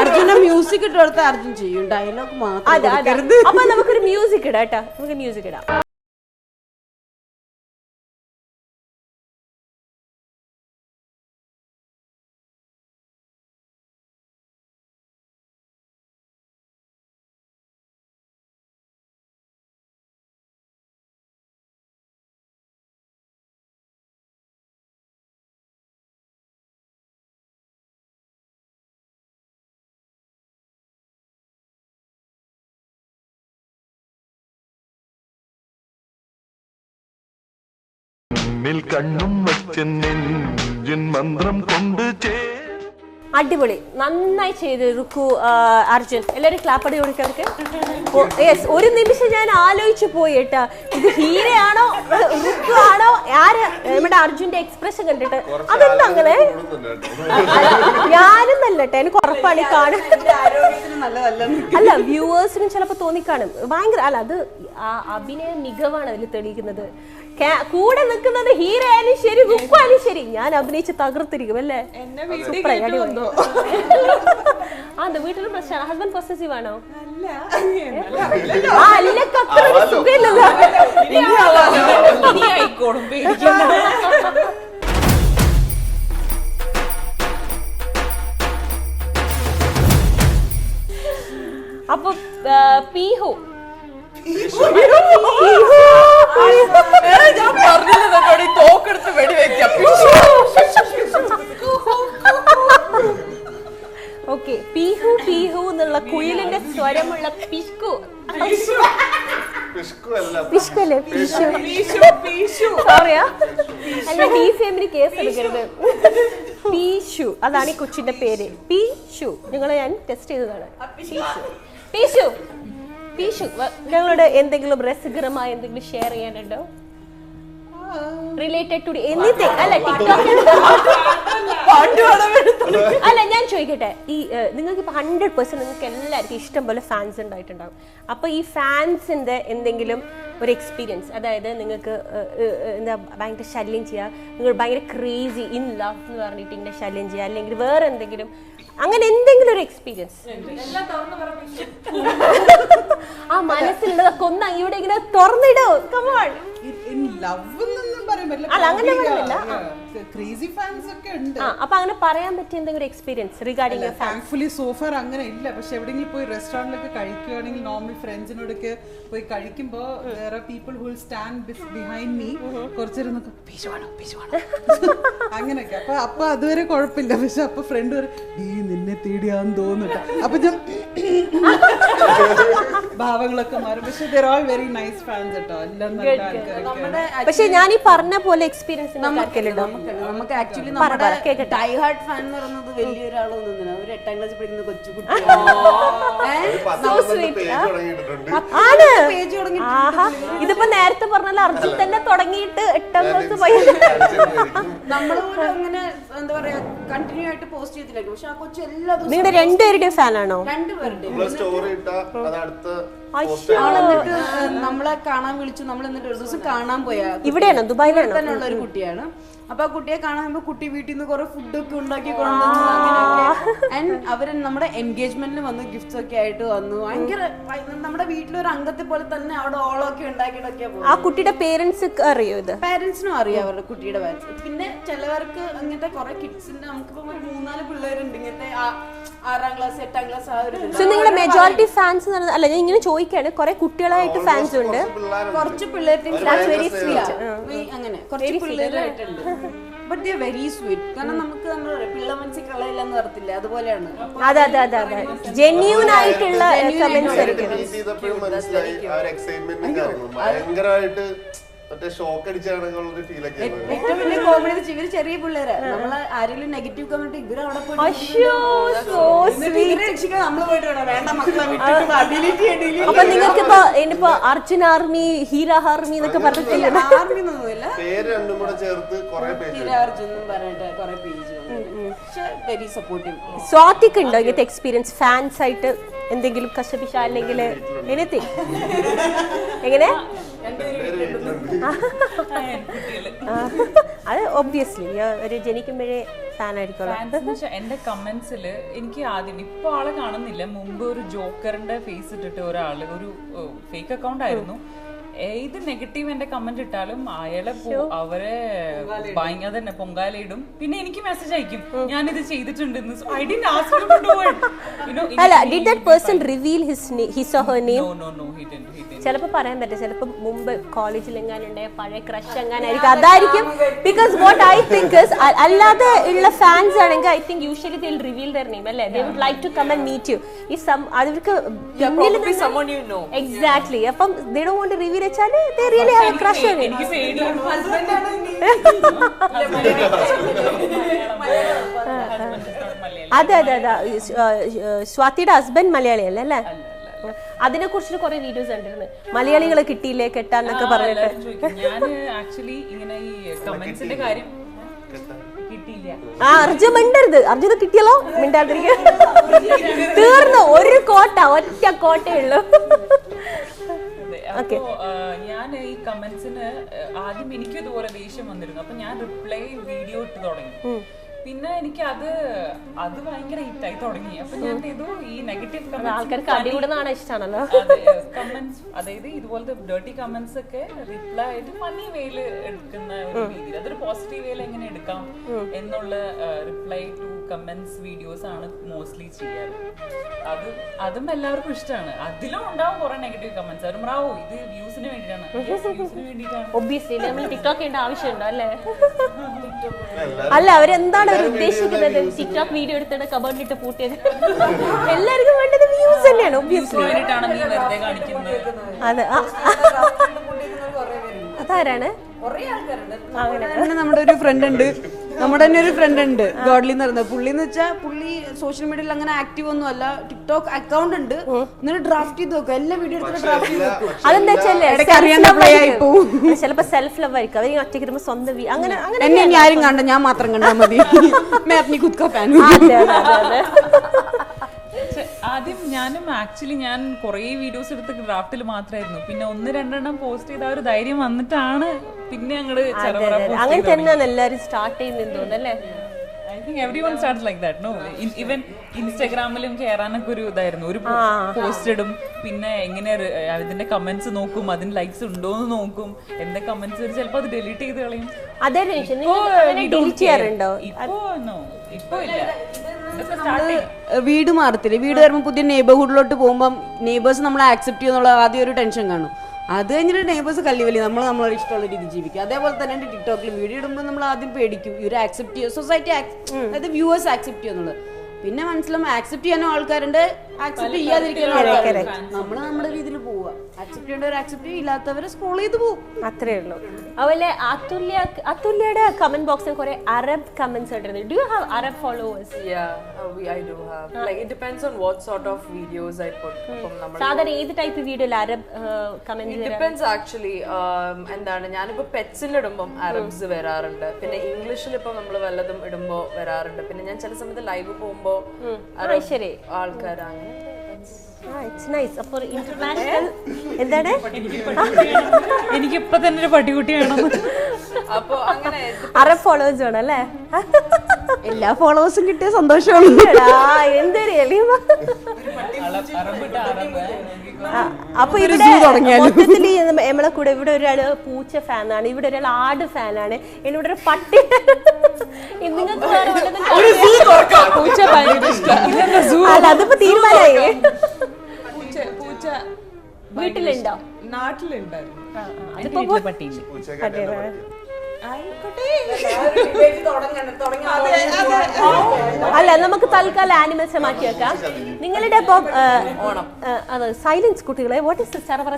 അർജുന മ്യൂസിക് ഇട്ട് കൊടുത്താൽ അർജുൻ ചെയ്യും, ഡയലോഗ് മാത്രം. അപ്പൊ നമുക്കൊരു മ്യൂസിക് ഇടാം കേട്ടാ, നമുക്ക് മ്യൂസിക് ഇടാം. കണ്ണും വച്ച് നെഞ്ചിൻ മന്ത്രം കൊണ്ട് അടിപൊളി, നന്നായി ചെയ്ത് റുക്കു, അർജുൻ. എല്ലാവരും ക്ലാപ്പടി കൊടുക്കവർക്ക്. യെസ്, ഒരു നിമിഷം ഞാൻ ആലോചിച്ചു പോയി കേട്ടാ, ഇത് ഹീറയാണോ റുക്കു ആണോ ആര്? നമ്മുടെ അർജുന്റെ എക്സ്പ്രഷൻ കണ്ടിട്ട് അതെന്താ അങ്ങനെ? ഞാനും നല്ലട്ടെ, എനിക്ക് ഉറപ്പാണ് കാണും. അല്ല, വ്യൂവേഴ്സിനും ചിലപ്പോ തോന്നിക്കാണും ഭയങ്കര. അല്ല, അത് അഭിനയ മികവാണ് അതിൽ തെളിയിക്കുന്നത്. കൂടെ നിൽക്കുന്നത് ഹീറോ ആയാലും ശരി റുക്കു ആയാലും ശരി, ഞാൻ അഭിനയിച്ച് തകർത്തിരിക്കും അല്ലേ. അത് വീട്ടിലും പ്രശ്നമാണ്. ഹസ്ബൻഡ് പൊസസീവ് ആണോ? സുഖമില്ലല്ലോ. അപ്പൊ പീഹു തോക്കെടുത്ത് വെടിവെക്കാം. ഓക്കെ, പീഹു പീഹു എന്നുള്ള കുയിലിന്റെ സ്വരമുള്ള പിഷ്കു. പിഷ്കല്ലേ? സോറിയാ, അല്ല ഡിഫേമിന് കേസ് എടുക്കരുത്. പീഷു, അതാണ് ഈ കൊച്ചിന്റെ പേര്. പീഷു, നിങ്ങളെ ഞാൻ ടെസ്റ്റ് ചെയ്തതാണ്. പീഷു പീഷു, ഞങ്ങളുടെ എന്തെങ്കിലും രസകരമായ എന്തെങ്കിലും ഷെയർ ചെയ്യാനുണ്ടോ? Related to anything? അല്ല, ടിക്ടോക്കിൽ അല്ല, ഞാൻ ചോദിക്കട്ടെ, ഈ നിങ്ങൾക്ക് ഇപ്പൊ 100% നിങ്ങൾക്ക് എല്ലാവർക്കും ഇഷ്ടം പോലെ ഫാൻസ് ഉണ്ടായിട്ടുണ്ടാവും. അപ്പൊ ഈ ഫാൻസിന്റെ എന്തെങ്കിലും ഒരു എക്സ്പീരിയൻസ്, അതായത് നിങ്ങൾക്ക് എന്താ ഭയങ്കര ശല്യം ചെയ്യുക, നിങ്ങൾ ഭയങ്കര ക്രേസി ഇൻ ലവ് എന്ന് പറഞ്ഞിട്ട് ഇങ്ങനെ ശല്യം ചെയ്യുക, അല്ലെങ്കിൽ വേറെ എന്തെങ്കിലും അങ്ങനെ എന്തെങ്കിലും ഒരു എക്സ്പീരിയൻസ്? ആ മനസ്സിലുള്ളതൊക്കെ ഒന്ന് ഇവിടെ ഇങ്ങനെ തുറന്നിടോ. കമോൺ. അപ്പൊ അങ്ങനെ പറയാൻ പറ്റിയ എന്തെങ്കിലും experience regarding your fans? Thankfully so far അങ്ങനെ ഇല്ല. പക്ഷെ എവിടെയെങ്കിലും പോയി റെസ്റ്റോറന്റിലൊക്കെ കഴിക്കുകയാണെങ്കിൽ നോർമൽ ഫ്രണ്ട്സിനോടൊക്കെ പോയി കഴിക്കുമ്പോൾ there are people who will stand behind me, കുറച്ചേരം അങ്ങനെയൊക്കെ. അപ്പൊ അതുവരെ കുഴപ്പമില്ല. പക്ഷെ അപ്പൊ ഫ്രണ്ട് നിന്നെ തേടിയാന്ന് തോന്നുന്നു. അപ്പൊ ഞാൻ ഭാവങ്ങളൊക്കെ മാറും. പക്ഷെ they're all very nice fans കേട്ടോ. എല്ലാം നല്ല ആൾക്കാരൊക്കെ. പക്ഷെ ഞാൻ ഈ പറഞ്ഞ പോലെ എക്സ്പീരിയൻസ് നമുക്കുണ്ട്. നമുക്ക് ആക്ച്വലി നമ്മുടെ ഡൈ ഹാർട്ട് ഫാൻ എന്ന് പറയുന്നത് വലിയൊരാളൊന്നും ഒരു 8ാം ക്ലാസ്സിൽ പഠിക്കുന്ന കൊച്ചുകുട്ടിയാണ്. ഇതിപ്പോ നേരത്തെ പറഞ്ഞാൽ അർജുൻ തന്നെ തുടങ്ങിയിട്ട് 8ാം ക്ലാസ് നമ്മള് അങ്ങനെ എന്താ പറയാ കണ്ടിന്യൂ ആയിട്ട് പോസ്റ്റ് ചെയ്തില്ല. പക്ഷെ ആ കൊച്ചു എല്ലാ ദിവസവും നിങ്ങളുടെ രണ്ടുപേരുടെയും ഫാനാണോ? രണ്ടുപേരുടെയും നമ്മളെ കാണാൻ വിളിച്ചു. നമ്മൾ എന്നിട്ട് ഒരു ദിവസം കാണാൻ പോയാ ഇവിടെയാണോ? ദുബായിലാണോ? തന്നെയുള്ള ഒരു കുട്ടിയാണ്. അപ്പൊ ആ കുട്ടിയെ കാണാൻ കുട്ടി വീട്ടിൽ നിന്ന് കുറെ ഫുഡൊക്കെ ഉണ്ടാക്കി കൊണ്ടുവന്നു. അങ്ങനെയൊക്കെ ആൻഡ് അവര് നമ്മുടെ എൻഗേജ്മെന്റിന് വന്നു, ഗിഫ്റ്റ്സ് ഒക്കെ ആയിട്ട് വന്നു. ഭയങ്കര നമ്മുടെ വീട്ടിലൊരു അംഗത്തെ പോലെ തന്നെ അവിടെ ഓളൊക്കെ ഉണ്ടാക്കിയിട്ടൊക്കെ പോകും. ആ കുട്ടിയുടെ പേരൻസ് അറിയോ? ഇത് പേരൻസിനും അറിയാം അവരുടെ കുട്ടിയുടെ പേരൻസ്. പിന്നെ ചിലവർക്ക് അങ്ങനത്തെ കുറെ കിഡ്സിന്റെ നമുക്കിപ്പോ 3-4 പിള്ളേരുണ്ട് ഇങ്ങനത്തെ 6ാം ക്ലാസ് 8ാം ക്ലാസ് ആ ഒരു. നിങ്ങളുടെ മെജോറിറ്റി ഫാൻസ് അല്ല, ഞാൻ ഇങ്ങനെ ചോദിക്കാണ്. കുറെ കുട്ടികളായിട്ട് ഫാൻസ് ഉണ്ട്, കുറച്ച് പിള്ളേർക്ക് അങ്ങനെ കുറച്ച് പിള്ളേരായിട്ടുണ്ട്. But they very sweet. കാരണം നമുക്ക് പിള്ള മനസ്സിൽ കളയില്ല എന്ന് പറത്തില്ല, അതുപോലെയാണ്. അതെ അതെ അതെ അതെ, ജെന്യൂൻ ആയിട്ടുള്ള കമന്റ്സ് ആയിരിക്കും. ഭയങ്കരമായിട്ട് ഷോക്ക് അടിച്ചാണ് ഫീൽ ഒക്കെ. ഏറ്റവും വലിയ കോമഡി ഇവര് ചെറിയ പിള്ളേരാ. നമ്മള് ആരെങ്കിലും നെഗറ്റീവ് കമന്റ് ഇവര് അവിടെ പോയിട്ട് നമ്മള് പോയിട്ട് വേണ്ട മക്കളെ വിട്ടിട്ട് ഡിലീറ്റ് ചെയ്യണ്ടില്ല. അപ്പൊ നിങ്ങൾക്ക് ഇനിയിപ്പോ അർജുൻ ആർമി, ഹീര ആർമി എന്നൊക്കെ പറഞ്ഞിട്ടില്ല? ആർമി ഒന്നുമില്ല, പേര് രണ്ടും കൂടെ ചേർത്ത് ഹീര അർജുൻ പറഞ്ഞിട്ട് കുറെ പേജ്. പക്ഷെ വെരി സപ്പോർട്ടീവ്. സ്വാതിക്ക് ഉണ്ടോ ഇങ്ങനത്തെ എക്സ്പീരിയൻസ്? ഫാൻസ് ആയിട്ട് എന്തെങ്കിലും കശപിശ അല്ലെങ്കിൽ എനിത്തിങ്? എങ്ങനെ? അത് ഒബ്വിയസ്ലി ഒരു ജനിക്കുമ്പോഴേ ഫാൻ ആയിരിക്കുമല്ലോ. എന്റെ കമന്റ്സിൽ എനിക്ക് ആദ്യം ഇപ്പൊ ആളെ കാണുന്നില്ല, മുമ്പ് ഒരു ജോക്കറിന്റെ ഫേസ് ഇട്ടിട്ട് ഒരാള്, ഒരു ഫേക്ക് അക്കൗണ്ട് ആയിരുന്നു, ഏത് നെഗറ്റീവ് എന്റെ കമന്റ് ഇട്ടാലും അയാളെ അവരെ ഭയങ്കര തന്നെ പൊങ്കാലയിടും. പിന്നെ എനിക്ക് മെസ്സേജ് അയക്കും ഞാനിത് ചെയ്തിട്ടുണ്ടെന്ന്. So I didn't ask him to do it. You know, did that person reveal his or her name? No, he didn't. ചിലപ്പോൾ പറയാൻ പറ്റും, ചിലപ്പോൾ മുമ്പ് കോളേജിൽ എങ്ങാനുണ്ടായ പഴയ ക്രഷ് എങ്ങാനായിരിക്കും, അതായിരിക്കും. ബിക്കോസ് വാട്ട് ഐ തിങ്ക് അല്ലാതെ ഉള്ള ഫാൻസ് ആണെങ്കിൽ I think usually they will reveal their name അല്ലേ. They would like to come and meet you. ഈ അവർക്ക് എക്സാക്ട്ലി. അപ്പം they don't want to reveal വെച്ചാൽ they really have a crush ആണ്. എനിക്ക് പേടിയാണ്. അതെ അതെ അതെ, സ്വാതിയുടെ ഹസ്ബൻഡ് മലയാളി അല്ലേ? അതിനെ കുറിച്ച് കുറെ വീഡിയോസ് കണ്ടിരുന്നു. മലയാളികളെ കിട്ടിയില്ലേ കെട്ടാന്നൊക്കെ പറഞ്ഞിട്ട്. ഞാൻ ആക്ച്വലി ഇങ്ങനെ ഈ കമന്റ്സിന്റെ കാര്യം കിട്ടിയില്ല. അർജുൻ മിണ്ടരുത്, അർജുന കിട്ടിയല്ലോ മിണ്ടാതിരിക്കുക. തീർന്നു, ഒരു കോട്ട, ഒറ്റ കോട്ടേ ഉള്ളൂ. അപ്പോ ഞാൻ ഈ കമന്റ്സിന് ആദ്യം എനിക്കും ഇതുപോലെ ദേഷ്യം വന്നിരുന്നു. അപ്പൊ ഞാൻ റിപ്ലൈ വീഡിയോ ഇട്ട് തുടങ്ങി. പിന്നെ എനിക്ക് അത് ഭയങ്കര ഹിറ്റായി തുടങ്ങി. അപ്പൊ ഞാൻ ചെയ്തു ഈ നെഗറ്റീവ് ആൾക്കാർക്ക് അടികൂടുന്നതാണ് ഇഷ്ടമാണല്ലോ കമന്റ്സ്, അതായത് ഇതുപോലത്തെ ഡേർട്ടി കമന്റ്സ് ഒക്കെ റിപ്ലൈ ആയിട്ട് ഫണ്ണി വേയില് എടുക്കുന്ന ഒരു രീതിയിൽ, അതൊരു പോസിറ്റീവ് വേയിൽ എങ്ങനെ എടുക്കാം എന്നുള്ള റിപ്ലൈ ടു കമന്റ്സ് വീഡിയോസ് ആണ് മോസ്റ്റ്ലി ചെയ്യാറ്. അതും എല്ലാവർക്കും ഇഷ്ടമാണ്. അതിലും ഉണ്ടാവും കുറെ നെഗറ്റീവ് കമന്റ്സ്. അവരും റാവോ ഇത് വ്യൂസിന് വേണ്ടിയിട്ടാണ്, വ്യൂസിന് വേണ്ടിയിട്ടാണ്. ഒബ്വിയസ്ലി നമ്മൾ ടിക്ടോക്ക് ചെയ്യേണ്ട ആവശ്യമുണ്ടോ അല്ലേ? അല്ല, അവരെന്താണ് ഉദ്ദേശിക്കുന്നത്? ടിക്ടോക്ക് വീഡിയോ എടുത്തിട്ട് കബറിലിട്ട് പൂട്ടിയത്. എല്ലാവർക്കും വേണ്ടത് വ്യൂസ് തന്നെയാണ് ഒബ്വിയസ്ലി. അതെ, അതാരാണ്? നമ്മുടെ ഒരു ഫ്രണ്ട് ഉണ്ട്, നമ്മുടെ തന്നെ ഒരു ഫ്രണ്ട് ഉണ്ട്, ഗോഡ്ലി എന്ന് പറയുന്നത്. പുള്ളി എന്ന് വെച്ചാൽ പുള്ളി സോഷ്യൽ മീഡിയയിൽ അങ്ങനെ ആക്റ്റീവ് ഒന്നും അല്ല. ടിക്ടോക്ക് അക്കൗണ്ട് ഉണ്ട്, എന്നിട്ട് ഡ്രാഫ്റ്റ് ചെയ്ത് വെക്കും, എല്ലാ വീഡിയോ എടുത്തിട്ട് ഡ്രാഫ്റ്റ് ചെയ്ത് വെക്കും. അതെന്താ ചിലപ്പോ സെൽഫ് ലവ് ആയിരിക്കും. അവർ ഒറ്റയ്ക്ക് ഇരുമ്പോ സ്വന്തം അങ്ങനെ എന്നെ ആരും കണ്ട, ഞാൻ മാത്രം കണ്ടാൽ മതി. ആദ്യം ഞാനും ആക്ച്വലി ഞാൻ കുറെ വീഡിയോസ് എടുത്ത് ഡ്രാഫ്റ്റിൽ മാത്രമായിരുന്നു. പിന്നെ 1-2 പോസ്റ്റ് ചെയ്ത ഒരു ധൈര്യം വന്നിട്ടാണ് പിന്നെ ഞങ്ങള് അങ്ങനെ തന്നെയാണ് എല്ലാരും സ്റ്റാർട്ട് ചെയ്യുന്നത് തോന്നല്ലേ. I think everyone starts like that, no? Even ഇൻസ്റ്റാഗ്രാമിലും കയറാനൊക്കെ ഒരു ഇതായിരുന്നു. ഒരു പോസ്റ്റ് ഇടും, പിന്നെ എങ്ങനെ അതിന്റെ കമന്റ്സ് നോക്കും, അതിന് ലൈക്സ് ഉണ്ടോന്ന് നോക്കും, എന്താ കമന്റ്സ് ചിലപ്പോ അത് ഡിലീറ്റ് ചെയ്ത് കളയും. അതേ ഡിലീറ്റ് ചെയ്യാറുണ്ടോ? ഇപ്പൊ ഇല്ല. വീട് മാറത്തില്ലേ, വീട് വരുമ്പോൾ പുതിയ നെയ്ബർഹുഡിലോട്ട് പോകുമ്പോൾ നെയ്ബേഴ്സ് നമ്മളെ ആക്സെപ്റ്റ് ചെയ്യുന്നുള്ള ആദ്യം ഒരു ടെൻഷൻ കാണും. അത് കഴിഞ്ഞിട്ട് നെയ്ബേഴ്സ് കല്ലുവലി നമ്മളെ ഇഷ്ടമുള്ള രീതി ജീവിക്കും. അതേപോലെ തന്നെ എൻ്റെ ടിക്ടോക്കിൽ വീഡിയോ ഇടുമ്പോൾ നമ്മൾ ആദ്യം പേടിക്കും, ഇവർ ആക്സെപ്റ്റ് ചെയ്യും, സൊസൈറ്റി അതായത് വ്യൂവേഴ്സ് ആക്സെപ്റ്റ് ചെയ്യുന്നുള്ളത്. പിന്നെ മനസ്സിലാവും ആക്സെപ്റ്റ് ചെയ്യാനും ആൾക്കാരുണ്ട്, ആക്സെപ്റ്റ് ചെയ്യാതിരിക്കാൻ നമ്മള് നമ്മുടെ രീതിയിൽ പോവുക. ആക്സെപ്റ്റ് ചെയ്യേണ്ടവർ ആക്സെപ്റ്റ് ചെയ്യും, ഇല്ലാത്തവരെ സ്ക്രോൾ ചെയ്ത് പോകും. അത്രേ ഉള്ളൂ. അതുപോലെ അതുല്യയുടെ കമന്റ് ബോക്സിൽ കുറെ അറബ് കമന്റ്സ് ഉണ്ടായിരുന്നു. Do you have Arab followers? I do have. Like it depends on what sort of videos I put. സാധാരണ ഏത് ടൈപ്പ് വീഡിയോയിൽ Arab comment? It depends actually. എന്താണ് ഞാനിപ്പോ പെറ്റ്സിൽ ഇടുമ്പോൾ അറബ്സ് വരാറുണ്ട്, പിന്നെ ഇംഗ്ലീഷിൽ ഇപ്പൊ നമ്മൾ വല്ലതും ഇടുമ്പോ വരാറുണ്ട്, പിന്നെ ഞാൻ ചില സമയത്ത് ലൈവ് പോകുമ്പോ ആൾക്കാരാണ്. ഇന്റർനാഷണൽ എന്താണ് എനിക്കിപ്പോ തന്നെ ഒരു പട്ടിക്കുട്ടി വേണം. അപ്പൊ അങ്ങനെ അറബ് ഫോളോവേഴ്സ് വേണം അല്ലേ? എല്ലാ ഫോളോവേഴ്സും കിട്ടിയ സന്തോഷമുള്ളൂ. എന്തൊരു അപ്പൊ ഇവിടെ മൊത്തത്തിൽ നമ്മളെ കൂടെ ഇവിടെ ഒരാള് പൂച്ച ഫാനാണ്, ഇവിടെ ഒരാൾ ആട് ഫാനാണ്, ഇവിടെ ഒരു പട്ടി. നിങ്ങൾക്ക് അല്ല അതിപ്പോ തീരുമാനമായി. പൂച്ച വീട്ടിലുണ്ടോ? നാട്ടിലുണ്ടായിരുന്നു. അല്ല നമുക്ക് തൽക്കാലം ആനിമൽസ് മാറ്റി വെക്കാം. നിങ്ങളുടെ ഇപ്പം അത് സൈലൻസ് കുട്ടികളെ വാട്ട് ഇസ് ചെറപറ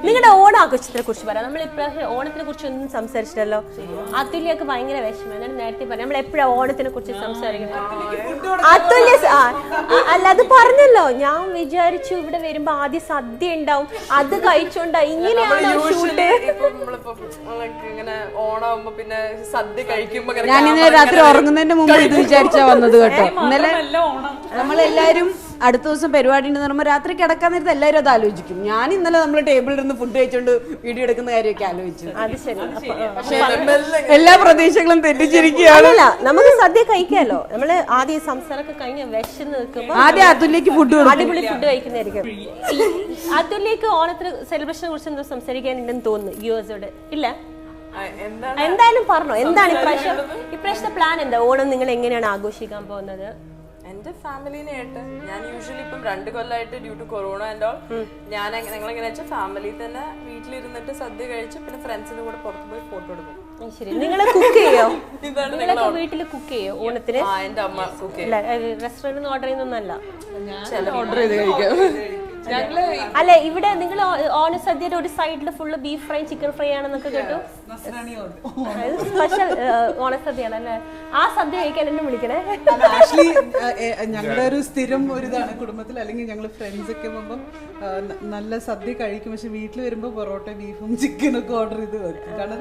നിങ്ങളുടെ ഓണാഘോഷത്തിനെ കുറിച്ച് പറയാം. നമ്മൾ ഇപ്രാവശ്യം ഓണത്തിനെ കുറിച്ച് ഒന്നും സംസാരിച്ചിട്ടല്ലോ. അതുല്യൊക്കെ ഭയങ്കര വിഷമം. ഞാൻ നേരത്തെ പറയാം നമ്മൾ എപ്പോഴാണ് ഓണത്തിനെ കുറിച്ച് സംസാരിക്കുന്നത്. അതുല്യ അല്ല അത് പറഞ്ഞല്ലോ. ഞാൻ വിചാരിച്ചു ഇവിടെ വരുമ്പോ ആദ്യം സദ്യ ഉണ്ടാവും, അത് കഴിച്ചോണ്ടാ ഇങ്ങനെയാണ് ഷൂട്ട്. ഓണാവുമ്പോ പിന്നെ സദ്യ കഴിക്കുമ്പോ ഞാൻ ഇന്നലെ രാത്രി ഉറങ്ങുന്നതിന്റെ മുമ്പ് ഇത് വിചാരിച്ചാ വന്നത് കേട്ടോ. ഇന്നലെ നമ്മളെല്ലാരും അടുത്ത ദിവസം പരിപാടി ഉണ്ടെന്ന് പറയുമ്പോൾ രാത്രി കിടക്കാൻ നേരത്തെ എല്ലാവരും അത് ആലോചിക്കും. ഞാൻ ഇന്നലെ നമ്മൾ ടേബിളിൽ ഇരുന്ന് ഫുഡ് കഴിച്ചോണ്ട് വീഡിയോ എടുക്കുന്ന കാര്യമൊക്കെ ആലോചിച്ചു. അത് ശരി. എല്ലാ പ്രതീക്ഷകളും തെറ്റിച്ചിരിക്കുകയാണ്. നമുക്ക് സദ്യ കഴിക്കാലോ. നമ്മള് ആദ്യം സംസാരമൊക്കെ കഴിഞ്ഞ് വിശന്ന് നിൽക്കുമ്പോ ആദ്യം അതുല്യക്ക് ഫുഡ് അടിപൊളി ഫുഡ് കഴിക്കുന്നതായിരിക്കും. അതുല്യക്ക് ഓണത്തിന് സെലിബ്രേഷനെ കുറിച്ച് എന്തോ സംസാരിക്കാനുണ്ടെന്ന് തോന്നുന്നു വ്യൂവേഴ്സോട്. ഇല്ല എന്തായാലും പറഞ്ഞോ, എന്താണ് ഇപ്രാവശ്യത്തെ പ്ലാൻ? എന്താ ഓണം നിങ്ങൾ എങ്ങനെയാണ് ആഘോഷിക്കാൻ പോകുന്നത്? എന്റെ ഫാമിലിനായിട്ട് ഞാൻ യൂഷ്വലി ഇപ്പം 2 കൊല്ലമായിട്ട് due to corona and all ഞങ്ങൾ എങ്ങനെ വെച്ചാൽ ഫാമിലി തന്നെ വീട്ടിലിരുന്നിട്ട് സദ്യ കഴിച്ച് പിന്നെ ഫ്രണ്ട്സിന്റെ കൂടെ പുറത്ത് പോയി ഫോട്ടോ എടുക്കും. ശരി. നിങ്ങള് കുക്ക് ചെയ്യോ? നിങ്ങളൊക്കെ വീട്ടിൽ കുക്ക് ചെയ്യോ ഓണത്തിന്? എന്റെ അമ്മ കുക്ക് ചെയ്യും. റെസ്റ്റോറന്റിൽ ഓർഡർ ചെയ്യുന്നൊന്നല്ല, ഓർഡർ ചെയ്ത് കഴിക്കാം. അല്ല ഇവിടെ നിങ്ങൾ ഓണസദ്യയുടെ ഒരു സൈഡിൽ full beef fry chicken fry ആണെന്നൊക്കെ കേട്ടു. സ്പെഷ്യൽ ഓണസദ്യയാണ് അല്ലേ? ആ സദ്യ കഴിക്കാൻ എന്നെ വിളിക്കണേ. ആക്ച്വലി ഞങ്ങളുടെ ഒരു സ്ഥിരം ഒരു ഇതാണ് കുടുംബത്തിൽ, അല്ലെങ്കിൽ ഞങ്ങൾ ഫ്രണ്ട്സ് ഒക്കെ പോകുമ്പോൾ നല്ല സദ്യ കഴിക്കും. പക്ഷെ വീട്ടിൽ വരുമ്പോൾ പൊറോട്ട ബീഫും ചിക്കനും ഒക്കെ ഓർഡർ ചെയ്ത് വെക്കും. കാരണം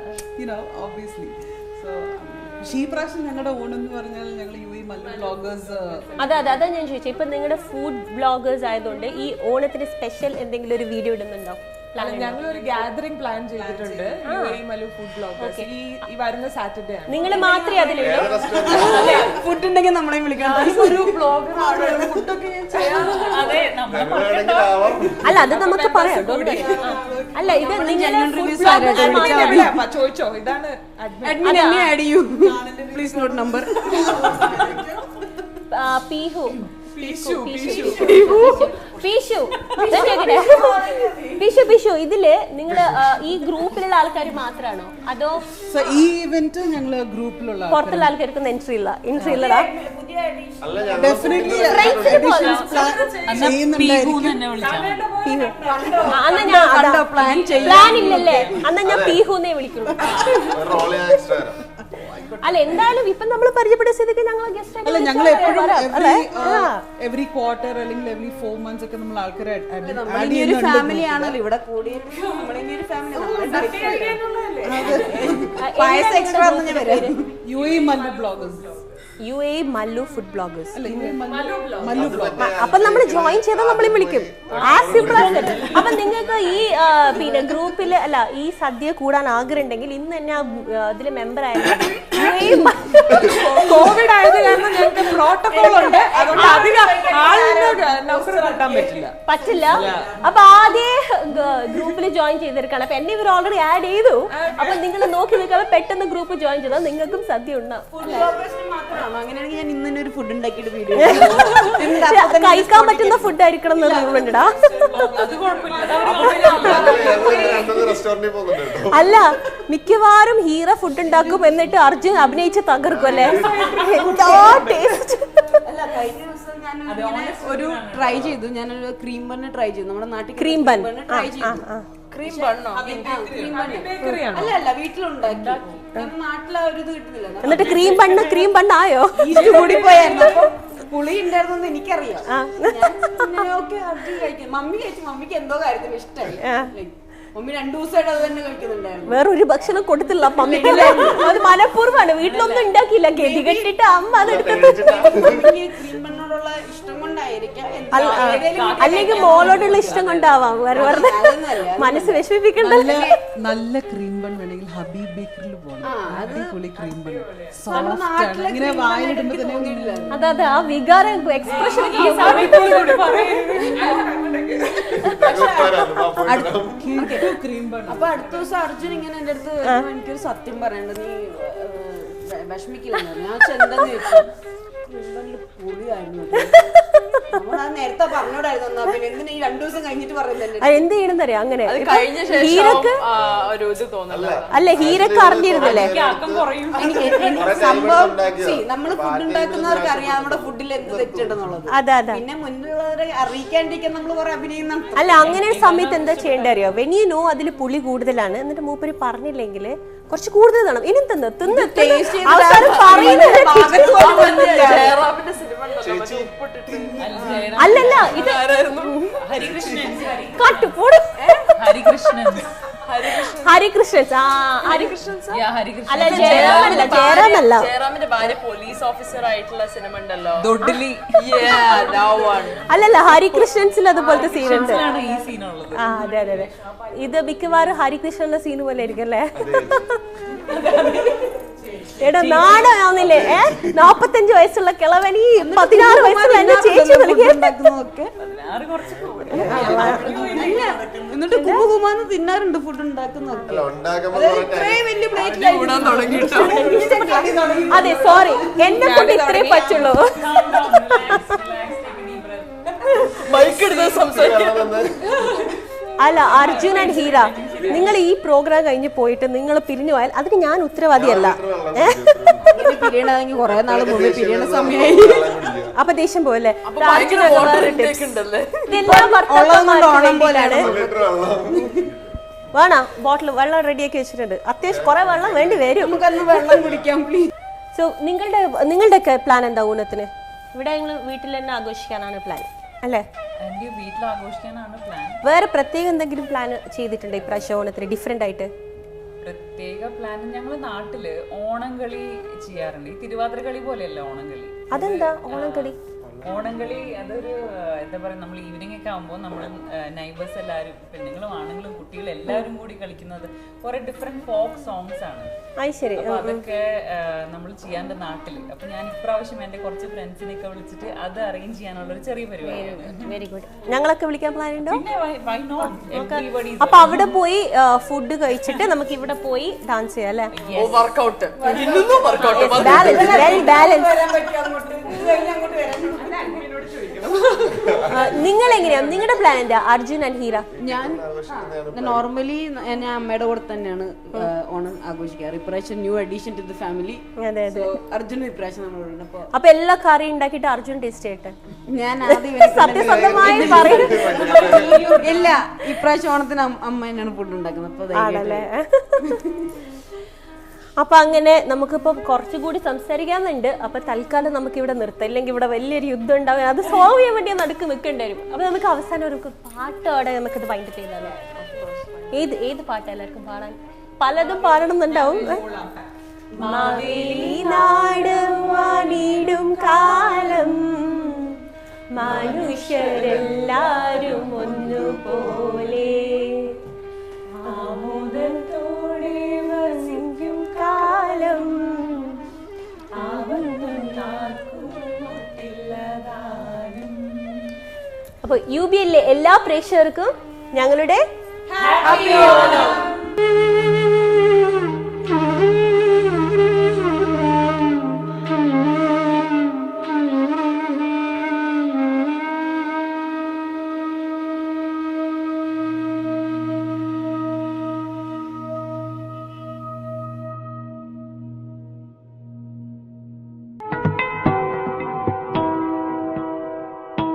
ഓബ്വിയസ്ലി ഈ പ്രാവശ്യം ഞങ്ങളുടെ ഓണം എന്ന് പറഞ്ഞാൽ ഞങ്ങൾ UAE മല്ലു ബ്ലോഗേഴ്സ്. അതാ ഞാൻ ചോദിച്ചത്. ഇപ്പൊ നിങ്ങളുടെ ഫുഡ് ബ്ലോഗേഴ്സ് ആയതുകൊണ്ട് ഈ ഓണത്തിന് സ്പെഷ്യൽ എന്തെങ്കിലും ഒരു വീഡിയോ ഇടുന്നുണ്ടോ? ഞങ്ങൾ ഒരു ഗാദറിംഗ് പ്ലാൻ ചെയ്തിട്ടുണ്ട്. UAE മല്ലു ഫുഡ് ബ്ലോഗേഴ്സ് ഈ വരുന്ന സാറ്റർഡേ ആണ്. നിങ്ങൾ മാത്രമേ അതിലുള്ളൂ? ഫുഡ് ഉണ്ടെങ്കിൽ നമ്മളെ വിളിക്കണം. ഒരു ബ്ലോഗർ ഫുഡൊക്കെ ഞാൻ ചെയ്യാം. അല്ല അത് നമുക്ക് പറയാം. അല്ല ഇത് നിങ്ങൾ ചോദിച്ചോ. ഇതാണ് അഡ്മിൻ എന്നെ ആഡ് ചെയ്യൂ പ്ലീസ് നോട്ട് നമ്പർ. പിഷു ഇതില് നിങ്ങള് ഈ ഗ്രൂപ്പിലുള്ള ആൾക്കാർ മാത്രമാണോ അതോ ഈ ഇവന്റ് ഞങ്ങള് ഗ്രൂപ്പിലുള്ള പുറത്തുള്ള ആൾക്കാർക്ക് എൻട്രി ഇല്ലടാ? പ്ലാൻ ഇല്ലല്ലേ? എന്നാ ഞാൻ പീഹുന്നേ വിളിക്കുള്ളൂ. അല്ല എന്തായാലും ഇപ്പൊ നമ്മൾ പരിചയപ്പെട്ട സ്ഥിതിക്ക് ഞങ്ങൾ ഗസ്റ്റ് അല്ല ഞങ്ങൾ എപ്പോഴും എവറി ക്വാർട്ടർ അല്ലെങ്കിൽ എവറി 4 months ഒക്കെ നമ്മൾ ആൾക്കാരെ ഫാമിലി ആണല്ലോ ഇവിടെ കൂടി. UAE Mallu bloggers. UAE Mallu food bloggers. Mallu blog. അപ്പൊ നമ്മൾ ജോയിൻ ചെയ്താൽ നമ്മളെ വിളിക്കും. അപ്പൊ നിങ്ങൾക്ക് ഈ പിന്നെ ഗ്രൂപ്പില് അല്ല ഈ സദ്യ കൂടാൻ ആഗ്രഹം ഉണ്ടെങ്കിൽ ഇന്ന് തന്നെ അതില് മെമ്പർ ആയിരുന്നു. കോവിഡ് ആയത് കാരണം ഞങ്ങൾക്ക് പ്രോട്ടോകോൾ ഉണ്ട്, അതുകൊണ്ട് അധികം ആളിന്റെ നമ്പർ കിട്ടാൻ പറ്റില്ല. അപ്പൊ ആദ്യം ഗ്രൂപ്പിൽ ജോയിൻ ചെയ്തിരിക്കണം. അപ്പൊ എന്നെ ഇവർ ഓൾറെഡി ആഡ് ചെയ്തു. അപ്പൊ നിങ്ങൾ നോക്കി നിൽക്കാതെ പെട്ടെന്ന് ഗ്രൂപ്പ് ജോയിൻ ചെയ്താൽ നിങ്ങൾക്കും സദ്യ ഉണ്ടാവും. അങ്ങനെയാണെങ്കിൽ ഞാൻ ഇന്ന് തന്നെ ഒരു ഫുഡ് ഉണ്ടാക്കിയിട്ട് വീഡിയോ കഴിക്കാൻ പറ്റുന്ന ഫുഡ് ആയിരിക്കണം എന്ന് റൂളുണ്ടാ. അല്ല മിക്കവാറും ഹീറ ഫുഡ് ഉണ്ടാക്കും എന്നിട്ട് അർജുൻ അഭിനയിച്ച് തകർക്കും അല്ലേ? എന്താ ടേസ്റ്റ്. ട്രൈ ചെയ്തു, ഞാനൊരു ക്രീം ബണ്ണ് ട്രൈ ചെയ്തു. നമ്മുടെ നാട്ടിൽ ക്രീം ബൺ ട്രൈ ചെയ്തു. ക്രീം ബണ്ണോ? അല്ല വീട്ടിലുണ്ടാക്കി. നാട്ടിലെ ഒരു ഇത് കിട്ടുന്നില്ല. എന്നിട്ട് ക്രീം ബണ്ണായോ? കൂടി പോയായിരുന്നു. അപ്പൊ പുളി ഉണ്ടായിരുന്നു എനിക്കറിയാം. കഴിക്കും. മമ്മി കഴിച്ചു. മമ്മിക്ക് എന്തോ കാര്യത്തിന് ഇഷ്ടമായി. മമ്മി 2 ദിവസമായിട്ട് അത് തന്നെ കഴിക്കുന്നുണ്ടായിരുന്നു. വേറൊരു ഭക്ഷണം കൊടുത്തില്ല മമ്മിക്ക്. അത് മനഃപൂർവ്വമാണ്, വീട്ടിലൊന്നും ഉണ്ടാക്കിയില്ല. ഗതി കെട്ടിട്ട് അമ്മ അതെടുത്തിട്ട് ക്രീം ബണ്ണോടുള്ള ഇഷ്ടം കൊണ്ടായിരിക്കാം, അല്ലെങ്കിൽ മോളോടുള്ള ഇഷ്ടം കൊണ്ടാവാം. വെറുതെ മനസ്സ് വിഷമിപ്പിക്കണ്ടല്ലോ. നല്ല ക്രീം ബൺ വേണമെങ്കിൽ ഹബീബ് ബേക്കറിൽ പോകണം. അടിപൊളി ക്രീം ബൺ, സോഫ്റ്റ് ആണ്. ഇങ്ങനെ വായിലിടുമ്പോ തന്നെ അതെ ആ വികാരം എക്സ്പ്രഷൻ അപ്പൊ അടുത്ത ദിവസം അർജുൻ ഇങ്ങനെ എന്റെ അടുത്ത് എനിക്കൊരു സത്യം പറയണ്ട, നീ വിഷമിക്കില്ല. ഞാൻ ചെന്തെന്ന് ചോദിച്ചു, പുളിയായിരുന്നു. നേരത്തെ പറഞ്ഞോടായിരുന്നു. പിന്നെ എന്തിനാ ഈ 2 ദിവസം കഴിഞ്ഞിട്ട് പറയുന്നത്? എന്ത് ചെയ്യണമെന്നറിയാം. അങ്ങനെ കഴിഞ്ഞ ശേഷം ഒരു ഇത് തോന്നുന്നു. അല്ല ഹീരക്ക് അറിഞ്ഞിരുന്നല്ലേ സംഭവം? നമ്മള് ഫുഡ് ഉണ്ടാക്കുന്നവർക്ക് അറിയാം നമ്മുടെ ഫുഡിൽ എന്ത് തെറ്റുണ്ടെന്നുള്ളത്. അതെ അതെ. പിന്നെ മുന്നിലുള്ളവരെ അറിയിക്കാണ്ടിരിക്കാൻ നമ്മൾ കുറെ അഭിനയം നടത്തും. അല്ല അങ്ങനെ ഒരു സമയത്ത് എന്താ ചെയ്യേണ്ട അറിയോ? വെൻ യു നോ അതിൽ പുളി കൂടുതലാണ്, എന്നിട്ട് മൂപ്പര് പറഞ്ഞില്ലെങ്കിൽ കുറച്ച് കൂടുതൽ തരണം. ഇനി തിന്ന് അല്ലല്ല ഇത് അല്ല ജയറാമല്ല, ജയറാമിന്റെ ഭാര്യ പോലീസ് ഓഫീസർ ആയിട്ടുള്ള സിനിമ ഉണ്ടല്ലോ, അല്ലല്ല ഹരികൃഷ്ണൻസിൽ അതുപോലത്തെ സീനുണ്ട്. ഈ സീനുള്ളത്. അതെ അതെ അതെ. ഇത് മിക്കവാറും ഹരികൃഷ്ണന്റെ സീൻ പോലെ ആയിരിക്കും അല്ലേ? എടാ നാടാവുന്നില്ലേ? 45 വയസ്സുള്ള കിളവൻ ഈ 16 വയസ്സുള്ള എന്നെ ചേച്ചി ഉണ്ടാക്കുന്നതൊക്കെ എന്നിട്ട് കുമുകുമാന്ന് തിന്നാറുണ്ട് ഫുഡ് ഉണ്ടാക്കുന്നതൊക്കെ. അതെ സോറി, എന്റെ ഫുഡ് ഇത്രേ പറ്റുള്ളൂ. അല്ല അർജുൻ ആൻഡ് ഹീര, നിങ്ങൾ ഈ പ്രോഗ്രാം കഴിഞ്ഞ് പോയിട്ട് നിങ്ങൾ പിരിഞ്ഞു പോയാൽ അതിന് ഞാൻ ഉത്തരവാദിയല്ല. പിരിയണമെങ്കിൽ കുറെ നാള് മുമ്പ് പിരിയണ സമയമായി. അപ്പൊ ദേഷ്യം പോയല്ലേ? വേണോ ബോട്ടിൽ വെള്ളം റെഡിയാക്കി വെച്ചിട്ടുണ്ട്. അത്യാവശ്യം കുറെ വെള്ളം വേണ്ടി വരും. നമുക്കൊന്ന് വെള്ളം കുടിക്കാം പ്ലീസ്. സോ നിങ്ങളുടെയൊക്കെ പ്ലാൻ എന്താ ഊണത്തിന്? ഇവിടെ ഞങ്ങൾ വീട്ടിൽ തന്നെ ആഘോഷിക്കാനാണ് പ്ലാൻ അല്ലേ? എന്റെ വീട്ടിൽ ആഘോഷിക്കാനാണ് പ്ലാൻ. വേറെ പ്രത്യേക എന്തെങ്കിലും പ്ലാൻ ചെയ്തിട്ടുണ്ടോ ഇപ്രാവശ്യം ഓണത്തിന് ഡിഫറെന്റ് ആയിട്ട്? പ്രത്യേക പ്ലാൻ ഞങ്ങൾ നാട്ടില് ഓണം കളി ചെയ്യാറുണ്ട്. ഈ തിരുവാതിര കളി പോലെയല്ല ഓണം കളി. അതെന്താ ഓണം കളി? ഓണം കളി അതൊരു എന്താ പറയാ, നമ്മൾ ഈവനിങ് ഒക്കെ ആകുമ്പോൾ നമ്മൾ നൈബേഴ്സ് എല്ലാവരും, പെണ്ണുങ്ങളും ആണുങ്ങളും കുട്ടികളും എല്ലാവരും കൂടി കളിക്കുന്നത് കുറെ ഡിഫറെന്റ് ഫോക്ക് സോങ്സ് ആണ്. അപ്പൊ അതൊക്കെ നമ്മൾ ചെയ്യാണ്ട് നാട്ടില്. അപ്പൊ ഞാൻ ഇപ്രാവശ്യം എന്റെ കുറച്ച് ഫ്രണ്ട്സിനെയൊക്കെ വിളിച്ചിട്ട് അത് അറേഞ്ച് ചെയ്യാനുള്ള ഒരു ചെറിയ പരിപാടി. Very good. ഞങ്ങളൊക്കെ വിളിക്കാൻ പ്ലാൻ ഉണ്ടോ? അപ്പൊ അവിടെ പോയി ഫുഡ് കഴിച്ചിട്ട് നമുക്ക് ഇവിടെ പോയി ഡാൻസ് ചെയ്യാം അല്ലേ? വർക്കൗട്ട് നിങ്ങൾ എങ്ങനെയാ? നിങ്ങളുടെ പ്ലാൻ എന്താ അർജുൻ ആൻഡ് ഹീര? ഞാൻ നോർമലി ഞാൻ അമ്മയുടെ കൂടെ തന്നെയാണ് ഓണം ആഘോഷിക്കാറ്. ഇപ്രാവശ്യം new addition to the family. അർജുനും ഇപ്രാവശ്യം നമ്മളോട്. അപ്പൊ എല്ലാ കറി ഉണ്ടാക്കിയിട്ട് അർജുൻ ടേസ്റ്റ് ചെയ്യട്ടെ. ഞാൻ സത്യസന്ധമായി ഇല്ല, ഇപ്രാവശ്യം ഓണത്തിന് അമ്മ തന്നെയാണ് ഫുഡ് ഉണ്ടാക്കുന്നത്. അപ്പൊ അങ്ങനെ നമുക്കിപ്പോ കുറച്ചുകൂടി സംസാരിക്കാന്നുണ്ട്. അപ്പൊ തൽക്കാലം നമുക്ക് ഇവിടെ നിർത്താം, ഇല്ലെങ്കിൽ ഇവിടെ വലിയൊരു യുദ്ധം ഉണ്ടാവും. അത് സോൾവ് ചെയ്യാൻ വേണ്ടി നടുക്ക് നിൽക്കേണ്ടി വരും. അപ്പൊ നമുക്ക് അവസാനം ഒരു പാട്ടോടെ നമുക്കിത് വൈൻഡ് ചെയ്താലോ? ഏത് പാട്ടാ എല്ലാവർക്കും പാടാൻ? പലതും പാടണമെന്നുണ്ടാവും. നാടും കാലം മനുഷ്യരെല്ലാരും ഒന്നുപോലെ ആമോദത്തോടെ വസിക്കും കാലം. അപ്പൊ UBL എല്ലാ പ്രേക്ഷകർക്കും ഞങ്ങളുടെ ഹാപ്പി ഓണം.